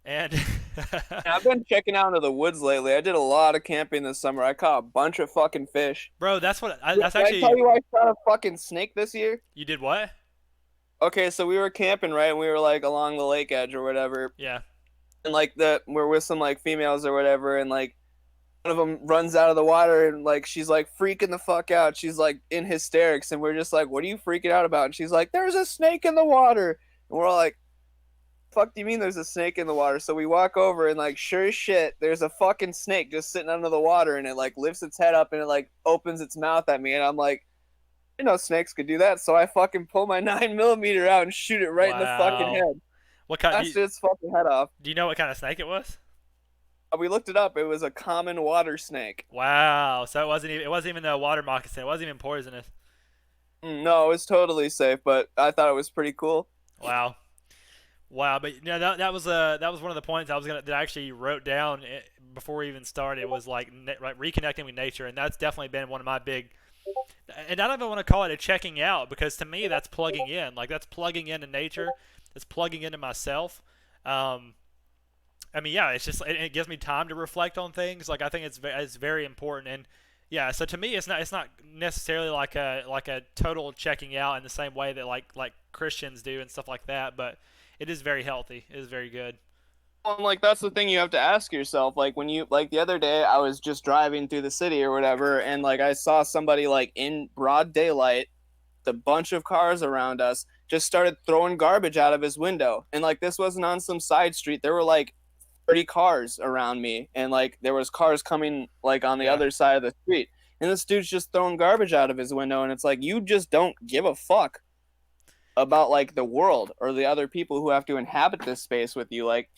and I've been checking out into the woods lately. I did a lot of camping this summer. I caught a bunch of fucking fish. bro, that's Did I actually tell you I shot a fucking snake this year? you did what? Okay, so we were camping, right? And we were like along the lake edge or whatever, Yeah. and like we're with some like females or whatever, and like one of them runs out of the water and like she's like freaking the fuck out. She's like in hysterics, and we're just like, "What are you freaking out about?" And she's like, "There's a snake in the water," and we're all like, "Fuck, do you mean there's a snake in the water?" So we walk over and like, sure as shit, there's a fucking snake just sitting under the water, and it like lifts its head up and it like opens its mouth at me, and I'm like, you know, snakes could do that. So I fucking pull my 9mm out and shoot it right in the fucking Wow. head. What kind? Blasted its fucking head off. Do you know what kind of snake it was? We looked it up. It was a common water snake. Wow. So it wasn't even a water moccasin. It wasn't even poisonous. No, it was totally safe, but I thought it was pretty cool. Wow. Wow. But you know, that was one of the points I was gonna that I actually wrote down before we even started. Was like reconnecting with nature, and that's definitely been one of my big. And I don't even want to call it a checking out because to me that's plugging in. Like that's plugging into nature. That's plugging into myself. Um, I mean, yeah, it's just it gives me time to reflect on things. Like I think it's very important, and yeah. So to me, it's not necessarily like a total checking out in the same way that like Christians do and stuff like that. But it is very healthy. It is very good. Well, and like that's the thing you have to ask yourself. Like when you like the other day, I was just driving through the city or whatever, and like I saw somebody like in broad daylight, a bunch of cars around us, just started throwing garbage out of his window. And like this wasn't on some side street. There were like 30 cars around me, and like there was cars coming like on the Yeah. other side of the street. And this dude's just throwing garbage out of his window, and it's like you just don't give a fuck about like the world or the other people who have to inhabit this space with you. Like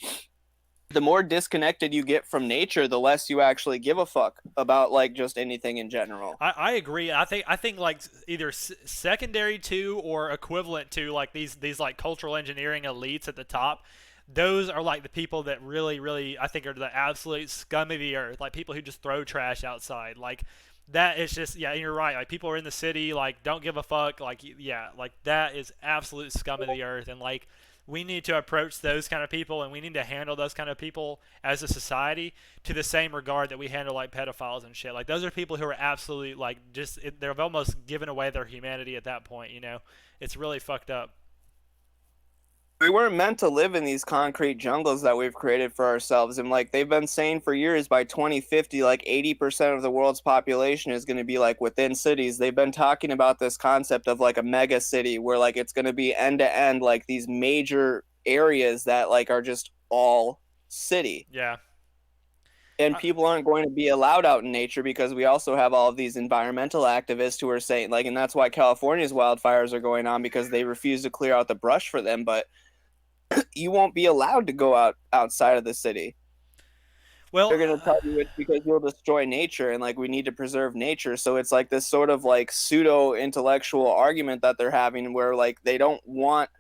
the more disconnected you get from nature, the less you actually give a fuck about like just anything in general. I agree. I think like either secondary to or equivalent to like these like cultural engineering elites at the top. Those are like the people that really I think are the absolute scum of the earth. Like people who just throw trash outside. Like that is just yeah. You're right. Like people are in the city like don't give a fuck. Like yeah. Like that is absolute scum of the earth. And like we need to approach those kind of people and we need to handle those kind of people as a society to the same regard that we handle like pedophiles and shit. Like those are people who are absolutely like just they've almost given away their humanity at that point, you know. It's really fucked up. We weren't meant to live in these concrete jungles that we've created for ourselves. And like they've been saying for years, by 2050, like 80% of the world's population is going to be like within cities. They've been talking about this concept of like a mega city where like it's going to be end to end, like these major areas that like are just all city. Yeah. And I, people aren't going to be allowed out in nature because we also have all of these environmental activists who are saying like, and that's why California's wildfires are going on because they refuse to clear out the brush for them. But you won't be allowed to go outside of the city. well, They're going to tell you it's because you'll destroy nature and like we need to preserve nature. So it's like this sort of like pseudo intellectual argument that they're having where like they don't want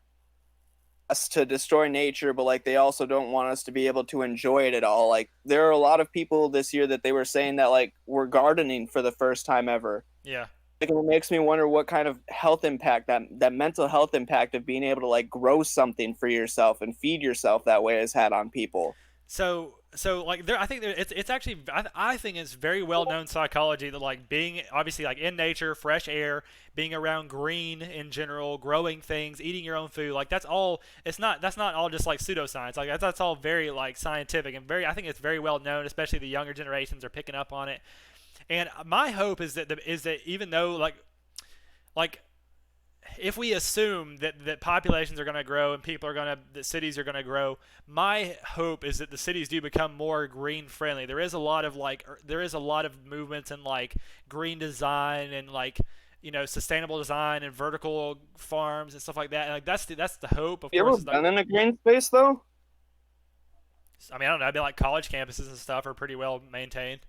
us to destroy nature, but like they also don't want us to be able to enjoy it at all. Like there are a lot of people this year that they were saying that like we're gardening for the first time ever. yeah. Like, it makes me wonder what kind of health impact that mental health impact of being able to like grow something for yourself and feed yourself that way has had on people. So like there, I think it's actually I think it's very well known psychology that like being obviously like in nature, fresh air, being around green in general, growing things, eating your own food, like that's all. It's not that's not all just like pseudoscience. Like that's all very like scientific and very. I think it's very well known, especially the younger generations are picking up on it. And my hope is that even though like if we assume that populations are going to grow and people are going to that cities are going to grow, my hope is that the cities do become more green friendly. There is a lot of there is a lot of movements in like green design and like sustainable design and vertical farms and stuff like that. And like that's the hope, of You ever course. Is like been in a green space though? I mean I don't know. I mean like college campuses and stuff are pretty well maintained.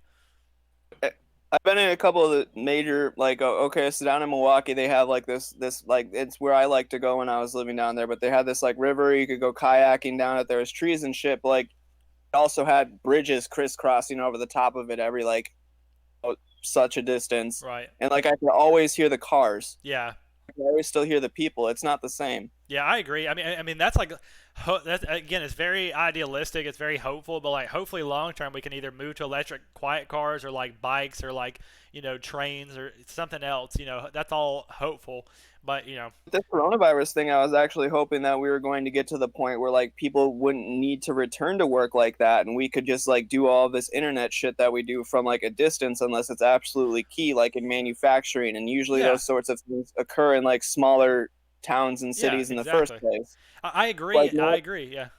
I've been in a couple of the major like okay, so down in Milwaukee they have like this like it's where I like to go when I was living down there, but they had this like river you could go kayaking down it. There was trees and shit, but like it also had bridges crisscrossing over the top of it every like such a distance. Right. And like I could always hear the cars. Yeah. I can always still hear the people. It's not the same. Yeah, I agree. I mean that's like, that's again, it's very idealistic. It's very hopeful, but like hopefully long term we can either move to electric quiet cars or like bikes or like trains or something else. That's all hopeful, but This coronavirus thing, I was actually hoping that we were going to get to the point where like people wouldn't need to return to work like that, and we could just like do all this internet shit that we do from like a distance, unless it's absolutely key, like in manufacturing. And usually yeah, those sorts of things occur in like smaller towns and yeah, cities in the first exactly. place. I Like agree. I no, agree. Yeah,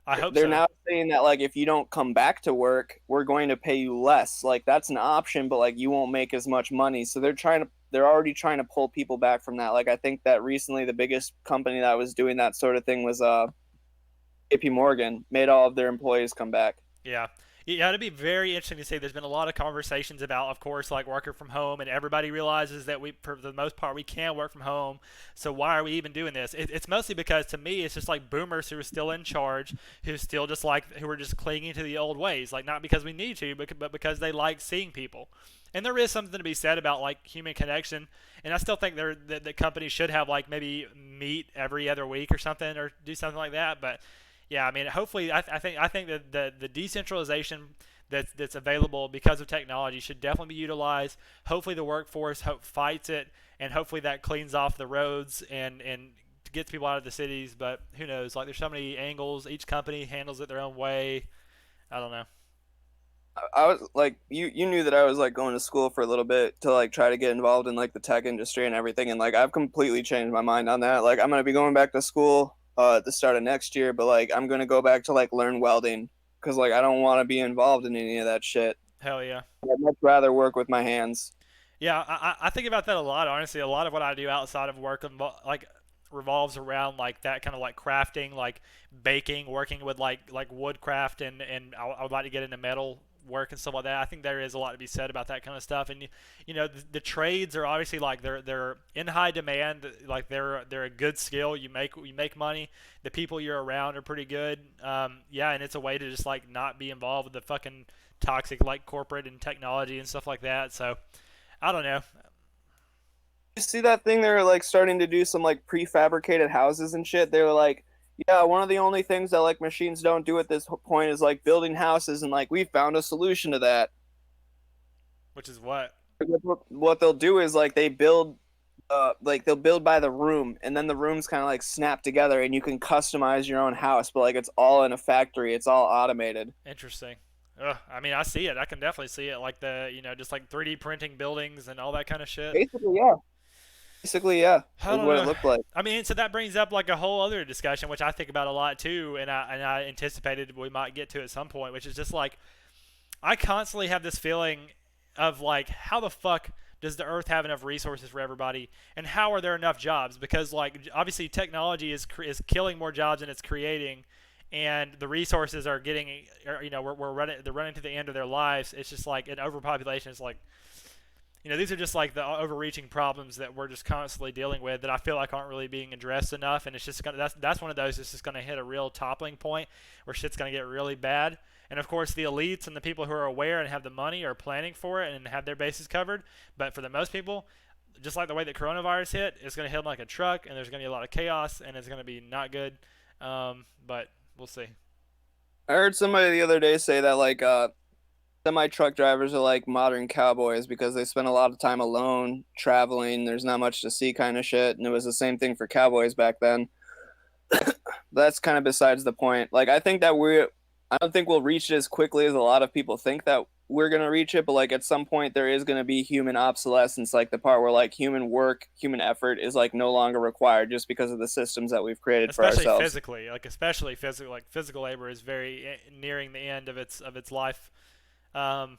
I hope they're so. now saying that like if you don't come back to work, we're going to pay you less. Like that's an option, but like you won't make as much money. So they're already trying to pull people back from that. Like I think that recently the biggest company that was doing that sort of thing was JP Morgan made all of their employees come back. Yeah. Yeah, it'd be very interesting to see. There's been a lot of conversations about, of course, like working from home, and everybody realizes that for the most part, we can work from home. So why are we even doing this? It's mostly because, to me, it's just like boomers who are still in charge, who are just clinging to the old ways, like not because we need to, but because they like seeing people. And there is something to be said about like human connection. And I still think that companies should have like maybe meet every other week or something, or do something like that. But yeah, I mean, hopefully, I think that the decentralization that's available because of technology should definitely be utilized. Hopefully, the workforce fights it, and hopefully that cleans off the roads and gets people out of the cities. But who knows? Like, there's so many angles. Each company handles it their own way. I don't know. I was like you knew that I was like going to school for a little bit to like try to get involved in like the tech industry and everything, and like I've completely changed my mind on that. Like I'm gonna be going back to school at the start of next year, but like I'm gonna go back to like learn welding because like I don't want to be involved in any of that shit. Hell yeah. I'd much rather work with my hands. Yeah, I think about that a lot. Honestly, a lot of what I do outside of work, like revolves around like that kind of like crafting, like baking, working with like woodcraft, and I would like to get into metal work and stuff like that. I think there is a lot to be said about that kind of stuff. And the trades are obviously like they're in high demand. Like they're a good skill. You make money. The people you're around are pretty good. Yeah, and it's a way to just like not be involved with the fucking toxic like corporate and technology and stuff like that. So I don't know. You see that thing? They're like starting to do some like prefabricated houses and shit. They were like, yeah, one of the only things that like machines don't do at this point is like building houses, and like we found a solution to that. Which is what? What they'll do is like they build like they'll build by the room, and then the rooms kind of like snap together and you can customize your own house, but like it's all in a factory, it's all automated. Interesting. Ugh, I mean, I see it. I can definitely see it. Like just like 3D printing buildings and all that kind of shit. Basically, yeah. Basically, yeah, I is don't what it know. looked like. I mean, so that brings up like a whole other discussion, which I think about a lot too, and I anticipated we might get to at some point, which is just like I constantly have this feeling of like how the fuck does the earth have enough resources for everybody, and how are there enough jobs? Because like obviously technology is killing more jobs than it's creating, and the resources are getting we're running, they're running to the end of their lives. It's just like an overpopulation is like, these are just like the overreaching problems that we're just constantly dealing with that I feel like aren't really being addressed enough. And it's just gonna that's one of those that's just gonna hit a real toppling point where shit's gonna get really bad. And of course, the elites and the people who are aware and have the money are planning for it and have their bases covered. But for the most people, just like the way that coronavirus hit, it's gonna hit them like a truck, and there's gonna be a lot of chaos, and it's gonna be not good. But we'll see. I heard somebody the other day say that like semi truck drivers are like modern cowboys because they spend a lot of time alone traveling. There's not much to see, kind of shit. And it was the same thing for cowboys back then. That's kind of besides the point. Like, I don't think we'll reach it as quickly as a lot of people think that we're going to reach it. But like, at some point, there is going to be human obsolescence, like the part where like human work, human effort is like no longer required just because of the systems that we've created for Especially ourselves. physically, like especially physical, like physical labor is very nearing the end of its life. Um,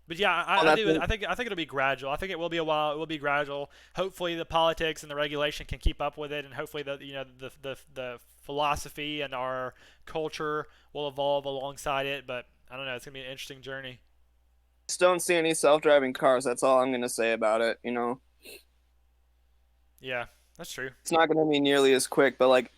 but yeah, And I I do. think I think it'll be gradual. I think it will be a while. It will be gradual. Hopefully, the politics and the regulation can keep up with it, and hopefully, the philosophy and our culture will evolve alongside it. But I don't know. It's gonna be an interesting journey. just don't see any self-driving cars. That's all I'm going to say about it. Yeah, that's true. It's not going to be nearly as quick, but like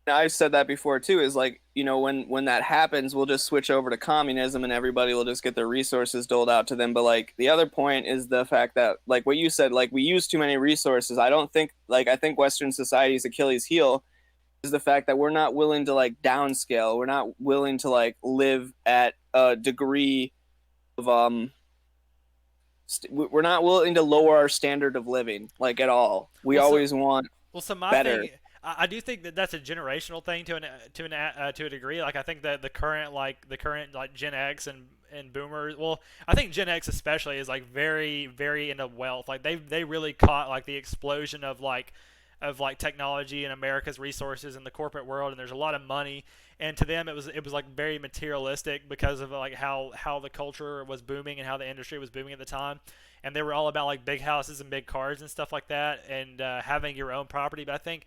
I've said that before too, is like, when that happens, we'll just switch over to communism and everybody will just get their resources doled out to them. But like the other point is the fact that like what you said, like we use too many resources. I think Western society's Achilles heel is the fact that we're not willing to like downscale. We're not willing to like live at a degree of we're not willing to lower our standard of living like at all. We Well, so always want Well, so my better. thing, I do think that that's a generational thing to a degree. Like I think that the current Gen X and Boomers. Well, I think Gen X especially is like very very into wealth. Like they really caught like the explosion of technology and America's resources in the corporate world, and there's a lot of money. And to them, it was like very materialistic because of like how the culture was booming and how the industry was booming at the time, and they were all about like big houses and big cars and stuff like that, and having your own property. But I think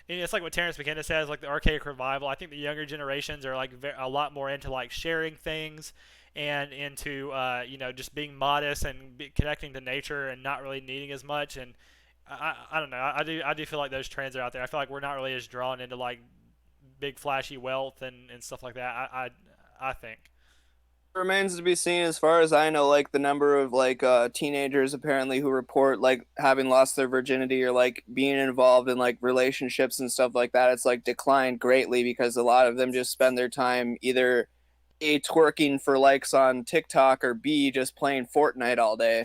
it's like what Terrence McKenna says, like the archaic revival. I think the younger generations are like a lot more into like sharing things and into just being modest and connecting to nature and not really needing as much. And I don't know. I do feel like those trends are out there. I feel like we're not really as drawn into like big flashy wealth and stuff like that. I think. Remains to be seen as far as I know, like the number of like teenagers apparently who report like having lost their virginity or like being involved in like relationships and stuff like that. It's like declined greatly because a lot of them just spend their time either A, twerking for likes on TikTok, or B, just playing Fortnite all day.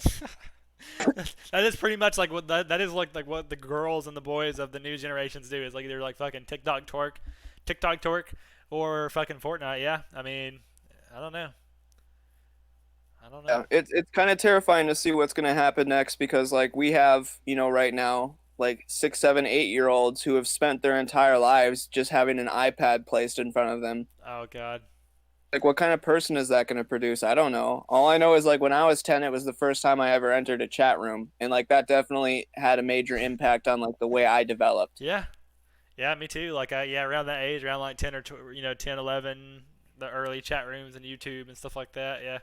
That is pretty much like that is like what the girls and the boys of the new generations do is like they're like fucking TikTok twerk, or fucking Fortnite. Yeah, I mean, I don't know. I don't know. Yeah, it's kind of terrifying to see what's gonna happen next because like we have, right now, like 6, 7, 8 year olds who have spent their entire lives just having an iPad placed in front of them. Oh god. Like, what kind of person is that going to produce? I don't know. All I know is like when I was 10, it was the first time I ever entered a chat room, and like that definitely had a major impact on like the way I developed. Yeah. Yeah, me too. Like, yeah, around that age, around like 10 or 10, 11, the early chat rooms and YouTube and stuff like that. Yeah,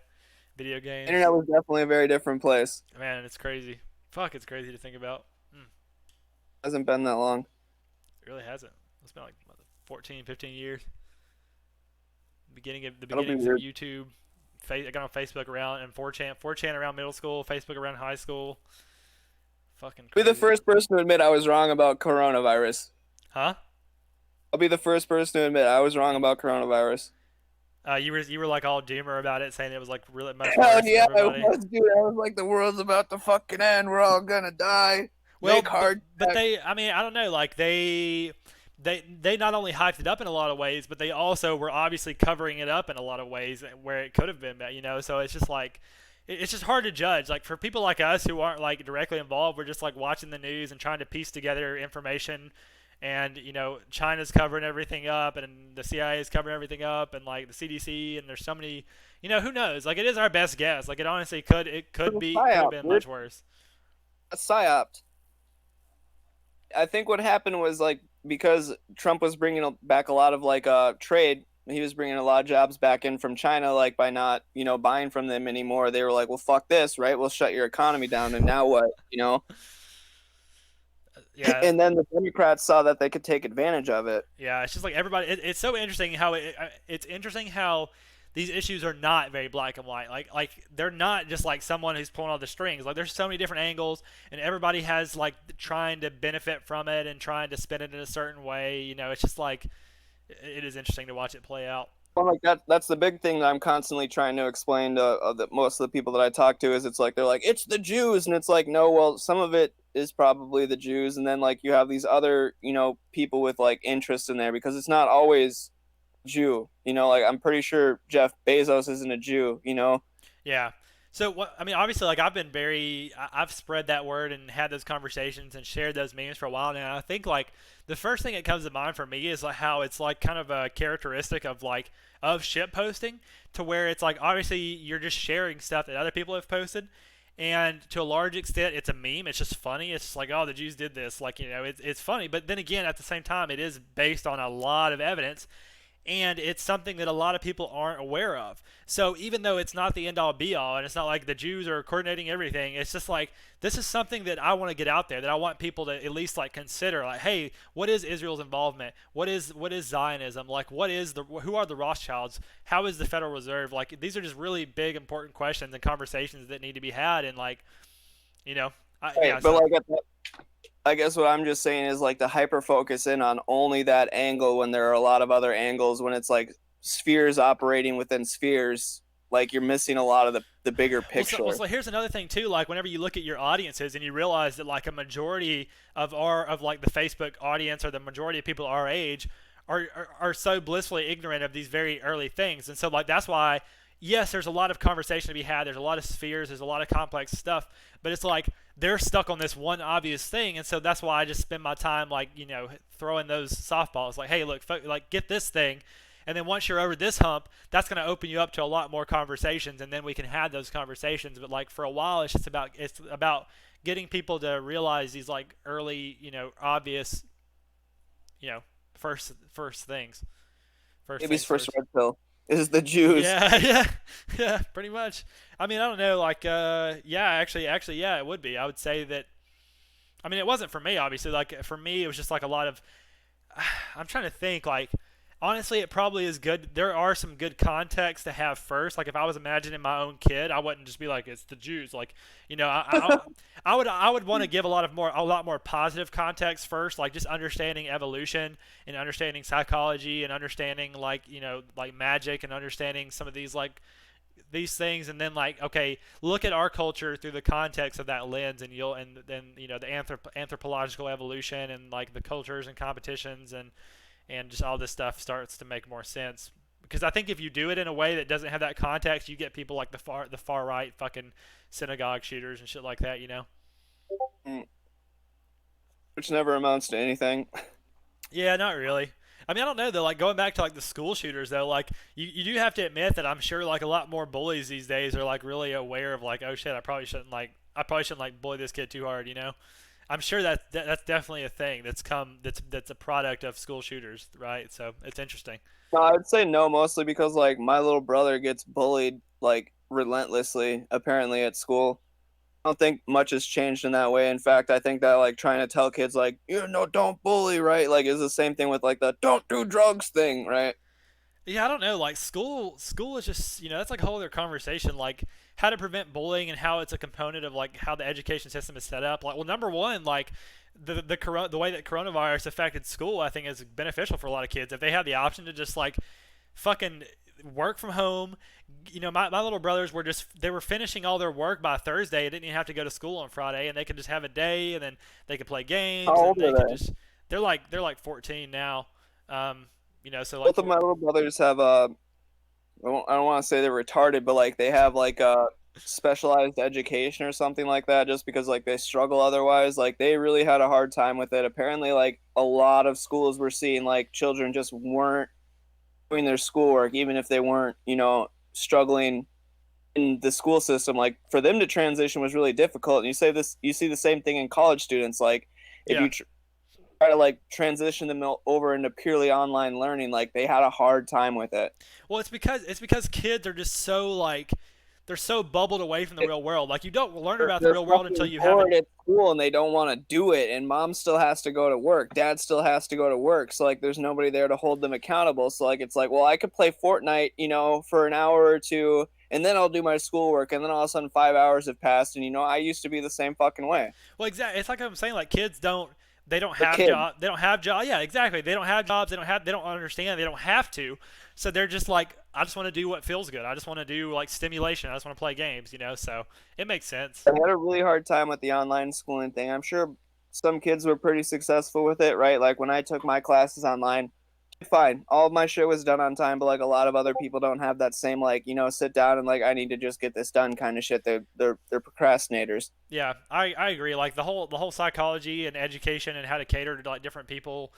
video games. Internet was definitely a very different place. Man, it's crazy. Fuck, it's crazy to think about. Hasn't been that long. It really hasn't. It's been like what, 14, 15 years. The That'll be beginnings of weird. YouTube. I got on Facebook around and 4chan around middle school, Facebook around high school. Fucking Be the crazy. first person to admit I was wrong about coronavirus. Huh? I'll be the first person to admit I was wrong about coronavirus. You were like all doomer about it, saying it was like really much Hell worse than yeah, I everybody. was, dude. I was like, the world's about to fucking end. We're all gonna die. Well, Make but, hard. but they, I mean, I don't know, like they not only hyped it up in a lot of ways, but they also were obviously covering it up in a lot of ways where it could have been, So it's just like it's just hard to judge. Like for people like us who aren't like directly involved, we're just like watching the news and trying to piece together information. And China's covering everything up, and the CIA is covering everything up, and like the CDC, and there's so many, who knows? Like it is our best guess. Like it honestly could have Psyop, been dude. much worse. A psyop. I think what happened was like because Trump was bringing back a lot of like trade. He was bringing a lot of jobs back in from China, like by not buying from them anymore. They were like, well, fuck this, right? We'll shut your economy down, and now what? Yeah, And then the Democrats saw that they could take advantage of it. yeah, it's just like everybody. It's so interesting how it's interesting how these issues are not very black and white. Like they're not just like someone who's pulling all the strings. Like there's so many different angles, and everybody has like trying to benefit from it and trying to spin it in a certain way. It's just like it is interesting to watch it play out. Well, like that's the big thing that I'm constantly trying to explain to most of the people that I talk to is it's like they're like it's the Jews and it's like no, well, some of it is probably the Jews, and then like you have these other people with like interest in there because it's not always Jew. Like I'm pretty sure Jeff Bezos isn't a Jew. Yeah. So what I mean, obviously, like I've spread that word and had those conversations and shared those memes for a while now. I think like the first thing that comes to mind for me is like how it's like kind of a characteristic of like of shit posting to where it's like obviously you're just sharing stuff that other people have posted. And to a large extent, it's a meme. It's just funny. It's just like, oh, the Jews did this. Like, it's funny. But then again, at the same time, it is based on a lot of evidence and it's something that a lot of people aren't aware of. So even though it's not the end all be all, and it's not like the Jews are coordinating everything, it's just like this is something that I want to get out there, that I want people to at least like consider, like, hey, what is Israel's involvement? What is Zionism? Like, who are the Rothschilds? How is the Federal Reserve? Like, these are just really big, important questions and conversations that need to be had, and like, you know, Right, yeah. but So like I guess what I'm just saying is like to hyper focus in on only that angle when there are a lot of other angles when it's like spheres operating within spheres, like you're missing a lot of the bigger picture. so here's another thing too. Like whenever you look at your audiences and you realize that like a majority of like the Facebook audience or the majority of people our age are so blissfully ignorant of these very early things, and so like that's why yes, there's a lot of conversation to be had. There's a lot of spheres. There's a lot of complex stuff, but it's like they're stuck on this one obvious thing, and so that's why I just spend my time like throwing those softballs. Like, hey, look, like get this thing, and then once you're over this hump, that's going to open you up to a lot more conversations, and then we can have those conversations. But like for a while, it's about getting people to realize these like early, obvious, you know, first things. First Baby's things first first. red pill is the Jews. Yeah, yeah, yeah, pretty much. I mean, I don't know, like, yeah, actually, yeah, it would be. I would say that. I mean, it wasn't for me, obviously. Like, for me, it was just like a lot of. I'm trying to think, like, honestly, it probably is good. There are some good context to have first. Like, if I was imagining my own kid, I wouldn't just be like, it's the Jews. Like, I would want to give a lot more positive context first, like just understanding evolution and understanding psychology and understanding like like magic and understanding some of these things, and then like okay, look at our culture through the context of that lens, and then the anthropological evolution and like the cultures and competitions and just all this stuff starts to make more sense. Because I think if you do it in a way that doesn't have that context, you get people like the far right fucking synagogue shooters and shit like that. Mm, which never amounts to anything. Yeah, not really. I mean, I don't know though. Like going back to like the school shooters though, like you do have to admit that I'm sure like a lot more bullies these days are like really aware of like, oh shit, I probably shouldn't like bully this kid too hard. I'm sure that's definitely a thing that's a product of school shooters, right? So it's interesting. No, I would say no, mostly because like my little brother gets bullied like relentlessly, apparently at school. I don't think much has changed in that way. In fact, I think that like trying to tell kids like, you know, don't bully, right? Like is the same thing with like the don't do drugs thing, right? Yeah, I don't know. Like school is just that's like a whole other conversation. Like how to prevent bullying and how it's a component of like how the education system is set up. Like, well, number one, like the way that coronavirus affected school, I think is beneficial for a lot of kids if they have the option to just like fucking work from home. My little brothers they were finishing all their work by Thursday. They didn't even have to go to school on Friday, and they could just have a day, and then they could play How games, and old they are could they? just they're like 14 now. So like Both of my little brothers have I don't want to say they're retarded, but like they have like a specialized education or something like that just because like they struggle otherwise. Like they really had a hard time with it. Apparently like a lot of schools were seeing like children just weren't doing their schoolwork even if they weren't, struggling in the school system. Like for them to transition was really difficult. And you see the same thing in college students like if yeah. you try to like transition them over into purely online learning, like they had a hard time with it. Well, it's because kids are just so like they're so bubbled away from the real world. Like you don't learn about the They're real world until fucking you haven't. bored at school and they don't want to do it, and mom still has to go to work, dad still has to go to work, so like there's nobody there to hold them accountable. So like it's like, well, I could play Fortnite, for an hour or two, and then I'll do my schoolwork, and then all of a sudden 5 hours have passed, and I used to be the same fucking way. Well, exactly. It's like I'm saying. Like kids don't. They don't A have kid. job. They don't have job. Yeah, exactly. They don't have jobs. They don't have. They don't understand. They don't have to. So they're just like, I just want to do what feels good. I just want to do like stimulation. I just want to play games. So it makes sense. I had a really hard time with the online schooling thing. I'm sure some kids were pretty successful with it, right? Like when I took my classes online, fine. All of my shit was done on time, but like a lot of other people don't have that same like, sit down and like I need to just get this done kind of shit. They're procrastinators. Yeah, I agree. Like the whole psychology and education and how to cater to like different people.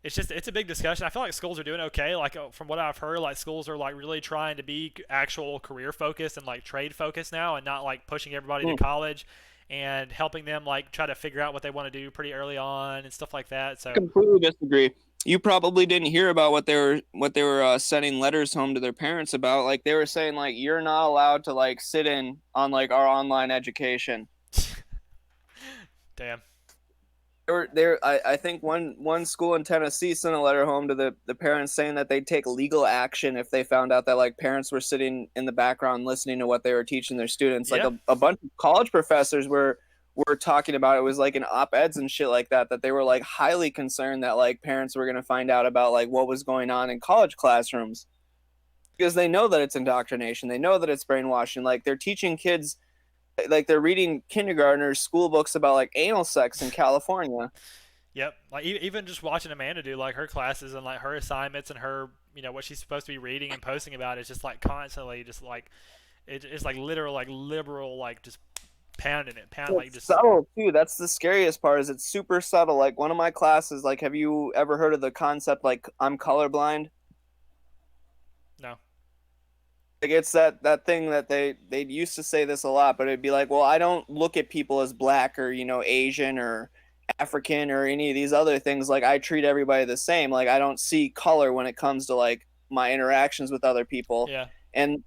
It's a big discussion. I feel like schools are doing okay. Like from what I've heard, like schools are like really trying to be actual career focused and like trade focused now, and not like pushing everybody to Hmm. college and helping them like try to figure out what they want to do pretty early on and stuff like that. So Completely disagree. You probably didn't hear about what they were sending letters home to their parents about. Like they were saying like you're not allowed to like sit in on like our online education. damn. I think one school in Tennessee sent a letter home to the parents saying that they'd take legal action if they found out that like parents were sitting in the background listening to what they were teaching their students. Like Yeah. a bunch of college professors were talking about it. Was like in op-eds and shit like that they were like highly concerned that like parents were gonna find out about like what was going on in college classrooms because they know that it's indoctrination. They know that it's brainwashing. Like they're teaching kids like they're reading kindergartners school books about like anal sex in California. Yep. Like even just watching Amanda do like her classes and like her assignments and her what she's supposed to be reading and posting about is just like constantly just like it's like literal like liberal like just pounding it, pound like It's just subtle too. That's the scariest part. Is it's super subtle. Like one of my classes, like, have you ever heard of the concept like I'm colorblind? no. Like it's that thing that they used to say this a lot, but it'd be like, well, I don't look at people as black or Asian or African or any of these other things. Like I treat everybody the same. Like I don't see color when it comes to like my interactions with other people. Yeah. And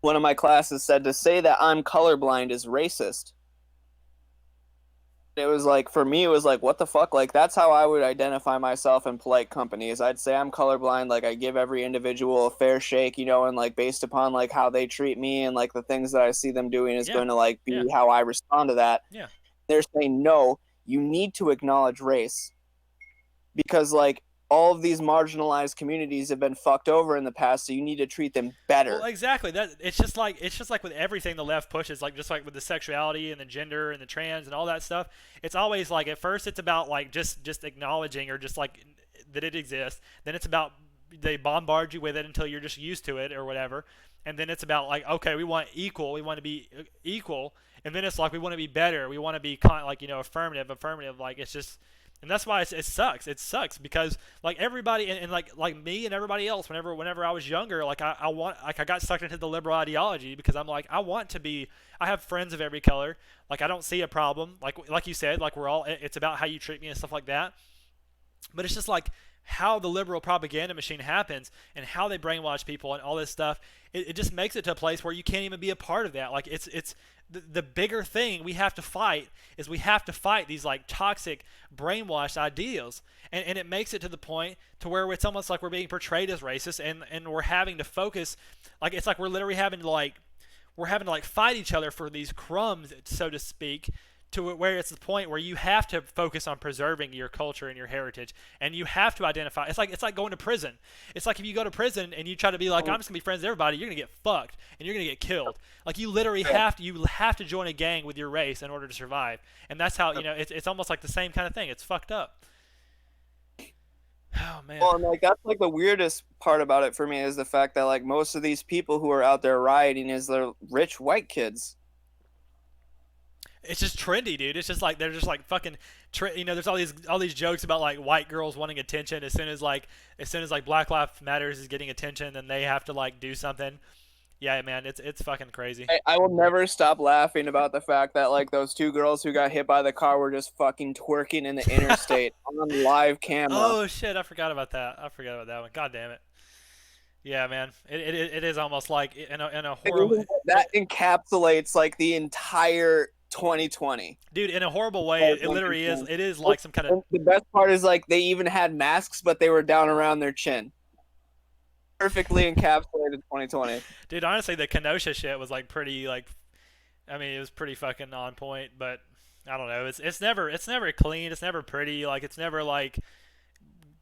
one of my classes said to say that I'm colorblind is racist. It was like for me it was like what the fuck, like that's how I would identify myself in polite companies. I'd say I'm colorblind, like I give every individual a fair shake, and like based upon like how they treat me and like the things that I see them doing is Yeah. going to like Yeah. be how I respond to that. Yeah. They're saying no, you need to acknowledge race because like all of these marginalized communities have been fucked over in the past, so you need to treat them Well, better. exactly. That it's just like with everything the left pushes, like just like with the sexuality and the gender and the trans and all that stuff. It's always like at first it's about like just acknowledging or just like that it exists. Then it's about they bombard you with it until you're just used to it or whatever. And then it's about like okay, we want equal, we want to be equal, and then it's like we want to be better, we want to be like affirmative. Like And that's why it sucks. It sucks because like everybody and like me and everybody else, whenever I was younger, like I want like I got sucked into the liberal ideology because I'm like I want to be. I have friends of every color. Like I don't see a problem. Like you said, like we're all. It's about how you treat me and stuff like that. But it's just like how the liberal propaganda machine happens and how they brainwash people and all this stuff. It just makes it to a place where you can't even be a part of that. Like it's the bigger thing we have to fight is we have to fight these like toxic brainwashed ideals, and it makes it to the point to where it's almost like we're being portrayed as racist, and we're having to focus like it's like we're literally having to like fight each other for these crumbs, so to speak, to where it's the point where you have to focus on preserving your culture and your heritage, and you have to identify. It's like going to prison. It's like if you go to prison and you try to be like I'm just gonna be friends with everybody, you're gonna get fucked and you're gonna get killed. Like you literally have to join a gang with your race in order to survive, and that's how it's almost like the same kind of thing. It's fucked up. Oh man. Well, and like that's like the weirdest part about it for me is the fact that like most of these people who are out there rioting is the rich white kids. It's just trendy, dude. It's just like they're just like fucking, There's all these jokes about like white girls wanting attention. As soon as like Black Lives Matters is getting attention, then they have to like do something. Yeah, man, it's fucking crazy. I will never stop laughing about the fact that like those two girls who got hit by the car were just fucking twerking in the interstate on live camera. Oh shit, I forgot about that. I forgot about that one. God damn it. Yeah, man. It is almost like in a horrible That encapsulates like the entire 2020. dude, in a horrible way. It literally is. It is like some kind of. And the best part is like they even had masks, but they were down around their chin. Perfectly encapsulated 2020. Dude, honestly, the Kenosha shit was like pretty like. I mean, it was pretty fucking on point, but I don't know. It's never clean. It's never pretty. Like it's never like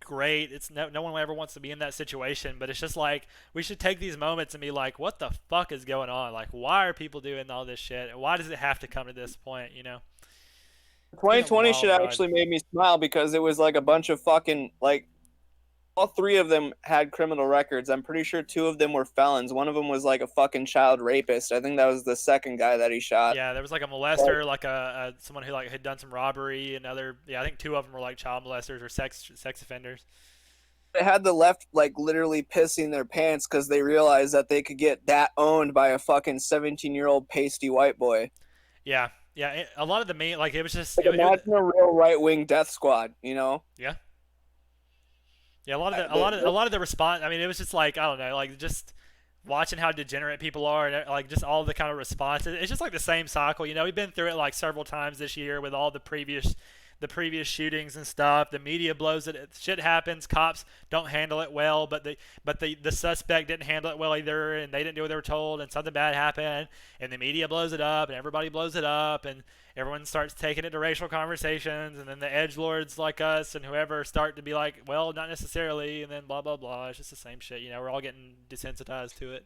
great. It's no one ever wants to be in that situation, but it's just like we should take these moments and be like, what the fuck is going on? Like, why are people doing all this shit? Why does it have to come to this point? It's been a 2020 wild should ride. actually made me smile because it was like a bunch of fucking like all three of them had criminal records. I'm pretty sure two of them were felons. One of them was like a fucking child rapist. I think that was the second guy that he shot. Yeah, there was like a molester, like a someone who like had done some robbery, and other. Yeah, I think two of them were like child molesters or sex offenders. They had the left like literally pissing their pants because they realized that they could get that owned by a fucking 17-year-old pasty white boy. Yeah, yeah. A lot of the main like it was just Like imagine a real right wing death squad, you know? yeah. Yeah, a lot of the response. I mean, it was just like I don't know, like just watching how degenerate people are, and like just all the kind of responses. It's just like the same cycle. We've been through it like several times this year with all the previous shootings and stuff. The media blows it. Shit happens. Cops don't handle it well, but the suspect didn't handle it well either, and they didn't do what they were told, and something bad happened, and the media blows it up, and everybody blows it up, and everyone starts taking it to racial conversations, and then the edgelords like us and whoever start to be like, well, not necessarily, and then blah blah blah. It's just the same shit. We're all getting desensitized to it.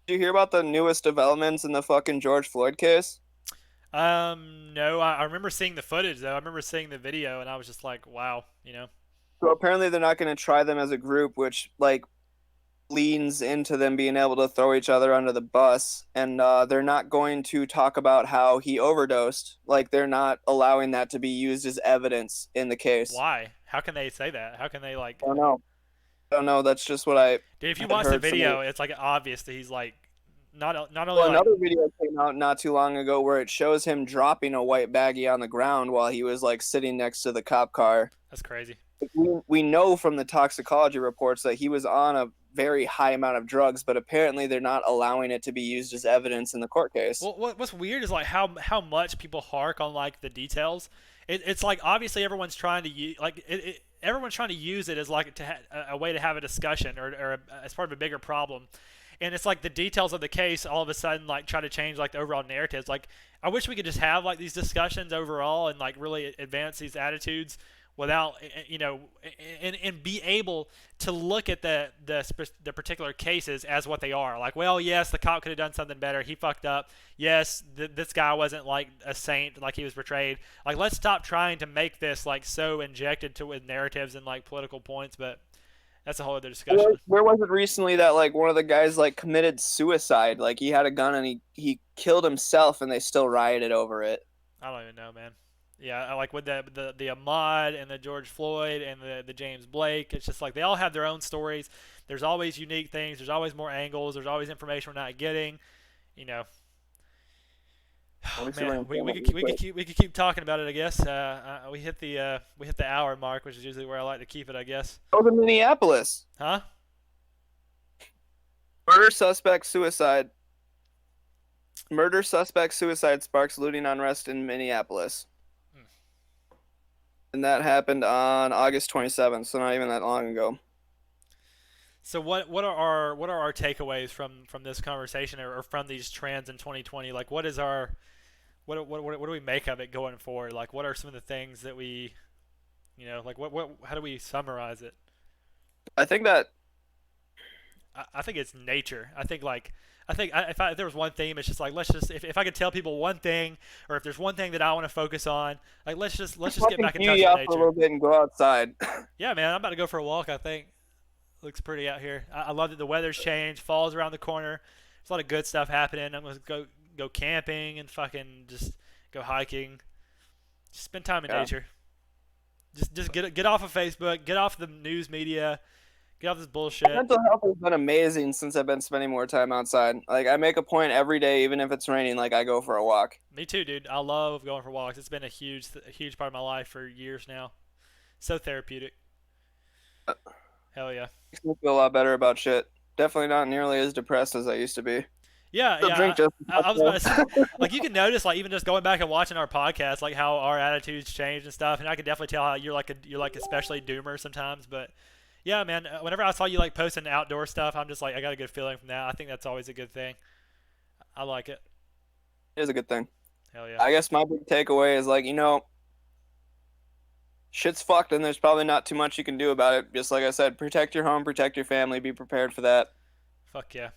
Did you hear about the newest developments in the fucking George Floyd case? No, I remember seeing the footage though. I remember seeing the video, and I was just like, wow. So apparently they're not going to try them as a group, which like leans into them being able to throw each other under the bus, and they're not going to talk about how he overdosed. Like they're not allowing that to be used as evidence in the case. Why? How can they say that? How can they like? I don't know. I don't know. That's just what I Dude, if you had watch the heard. video, it's like obvious that he's like not only Well, like another video came out not too long ago where it shows him dropping a white baggie on the ground while he was like sitting next to the cop car. that's crazy. We know from the toxicology reports that he was on a very high amount of drugs, but apparently they're not allowing it to be used as evidence in the court case. Well, what's weird is like how much people hark on like the details. It's like obviously everyone's trying to use everyone's trying to use it as like a way to have a discussion or as part of a bigger problem. And it's like the details of the case all of a sudden like try to change like the overall narratives. Like I wish we could just have like these discussions overall and like really advance these attitudes without and be able to look at the particular cases as what they are. Like, well, yes, the cop could have done something better. He fucked up. Yes, this guy wasn't like a saint like he was portrayed. Like, let's stop trying to make this like so injected to with narratives and like political points. But that's a whole other discussion. Where was it recently that like one of the guys like committed suicide? Like he had a gun and he killed himself and they still rioted over it. I don't even know, man. Yeah, I like with the Ahmaud and the George Floyd and the James Blake. It's just like they all have their own stories. There's always unique things. There's always more angles. There's always information we're not getting. You know, Let oh me see if I man, can we, pull we it could up real keep, we could quick. keep we could keep talking about it. I guess we hit the hour mark, which is usually where I like to keep it. I guess. Go to Minneapolis. Huh? Murder suspect suicide. Murder suspect suicide sparks looting unrest in Minneapolis. Hmm. And that happened on August 27th, so not even that long ago. So what are our takeaways from this conversation or from these trends in 2020? Like, what is our what do we make of it going forward? Like, what are some of the things that we like what how do we summarize it? I think that I think it's nature. If there was one theme, it's just like let's just if I could tell people one thing, or if there's one thing that I want to focus on, like let's just get fucking back in touch beauty with out for a nature. little bit and go outside. Yeah, man, I'm about to go for a walk. I think looks pretty out here. I love that the weather's changed. Fall's around the corner. There's a lot of good stuff happening. I'm gonna go camping and fucking just go hiking. Just spend time in Yeah. nature. Just get off of Facebook. Get off the news media. Get off this bullshit. Mental health has been amazing since I've been spending more time outside. Like I make a point every day, even if it's raining, like I go for a walk. Me too, dude. I love going for walks. It's been a huge part of my life for years now. So therapeutic. Hell yeah. Makes me feel a lot better about shit. Definitely not nearly as depressed as I used to be. Yeah, Still yeah. drink just as I much was about to say, though. like you can notice, like even just going back and watching our podcast, like how our attitudes change and stuff. And I can definitely tell how you're like especially doomer sometimes. But yeah, man. Whenever I saw you like posting outdoor stuff, I'm just like I got a good feeling from that. I think that's always a good thing. I like it. It is a good thing. Hell yeah. I guess my big takeaway is like, shit's fucked and there's probably not too much you can do about it. Just like I said, protect your home, protect your family, be prepared for that. Fuck yeah.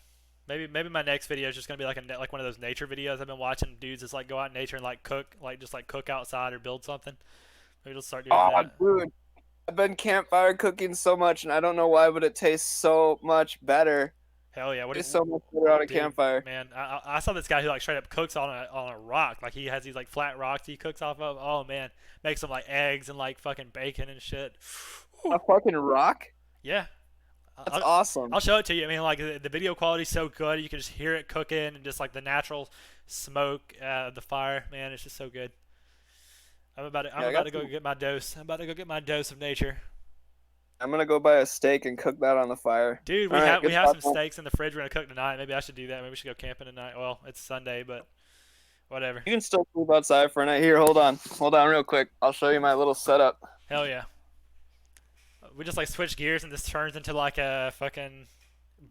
Maybe my next video is just gonna be like like one of those nature videos I've been watching. Dudes just like go out in nature and like cook, like just like cook outside or build something. Maybe we'll start doing Oh, that. dude, I've been campfire cooking so much and I don't know why, but it tastes so much better. Hell yeah. It's so much better on a Dude, campfire. man, I saw this guy who like straight up cooks on a rock. Like he has these like flat rocks he cooks off of. Oh man, makes some like eggs and like fucking bacon and shit. A fucking rock? Yeah, That's I'll, awesome. I'll show it to you. I mean, like the video quality's so good. You can just hear it cooking and just like the natural smoke of the fire. Man, it's just so good. I'm Yeah, about to go get my dose. I'm about to go get my dose of nature. I'm gonna go buy a steak and cook that on the fire. Dude, All right, we good have some talk, man. steaks in the fridge we're gonna cook tonight. Maybe I should do that. Maybe we should go camping tonight. Well, it's Sunday, but whatever. You can still sleep outside for a night. Here, hold on, real quick. I'll show you my little setup. Hell yeah. We just like switch gears and this turns into like a fucking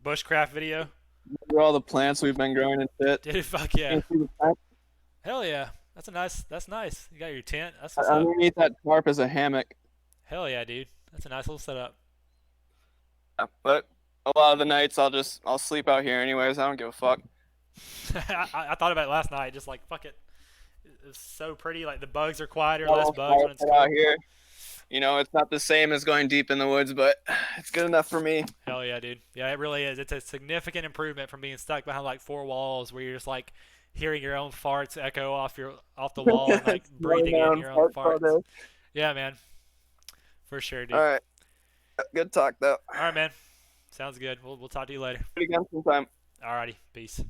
bushcraft video. These are all the plants we've been growing and shit. Dude, fuck You yeah. can see the plant Hell yeah. That's nice. You got your tent. That's what's up. underneath that tarp is a hammock. Hell yeah, dude. That's a nice little setup. Yeah, but a lot of the nights I'll sleep out here anyways. I don't give a fuck. I thought about it last night. Just like, fuck it. It's so pretty. Like, the bugs are quieter, Got a less little bugs fire when it's pit out cold. here. It's not the same as going deep in the woods, but it's good enough for me. Hell yeah, dude. Yeah, it really is. It's a significant improvement from being stuck behind like four walls where you're just like hearing your own farts echo off the wall and like Smelling breathing my in own your own farts all farts. day. Yeah, man. For sure, All dude. right, good talk though. All right, man. Sounds good. We'll talk to you later. Do it again sometime. Alrighty. Peace.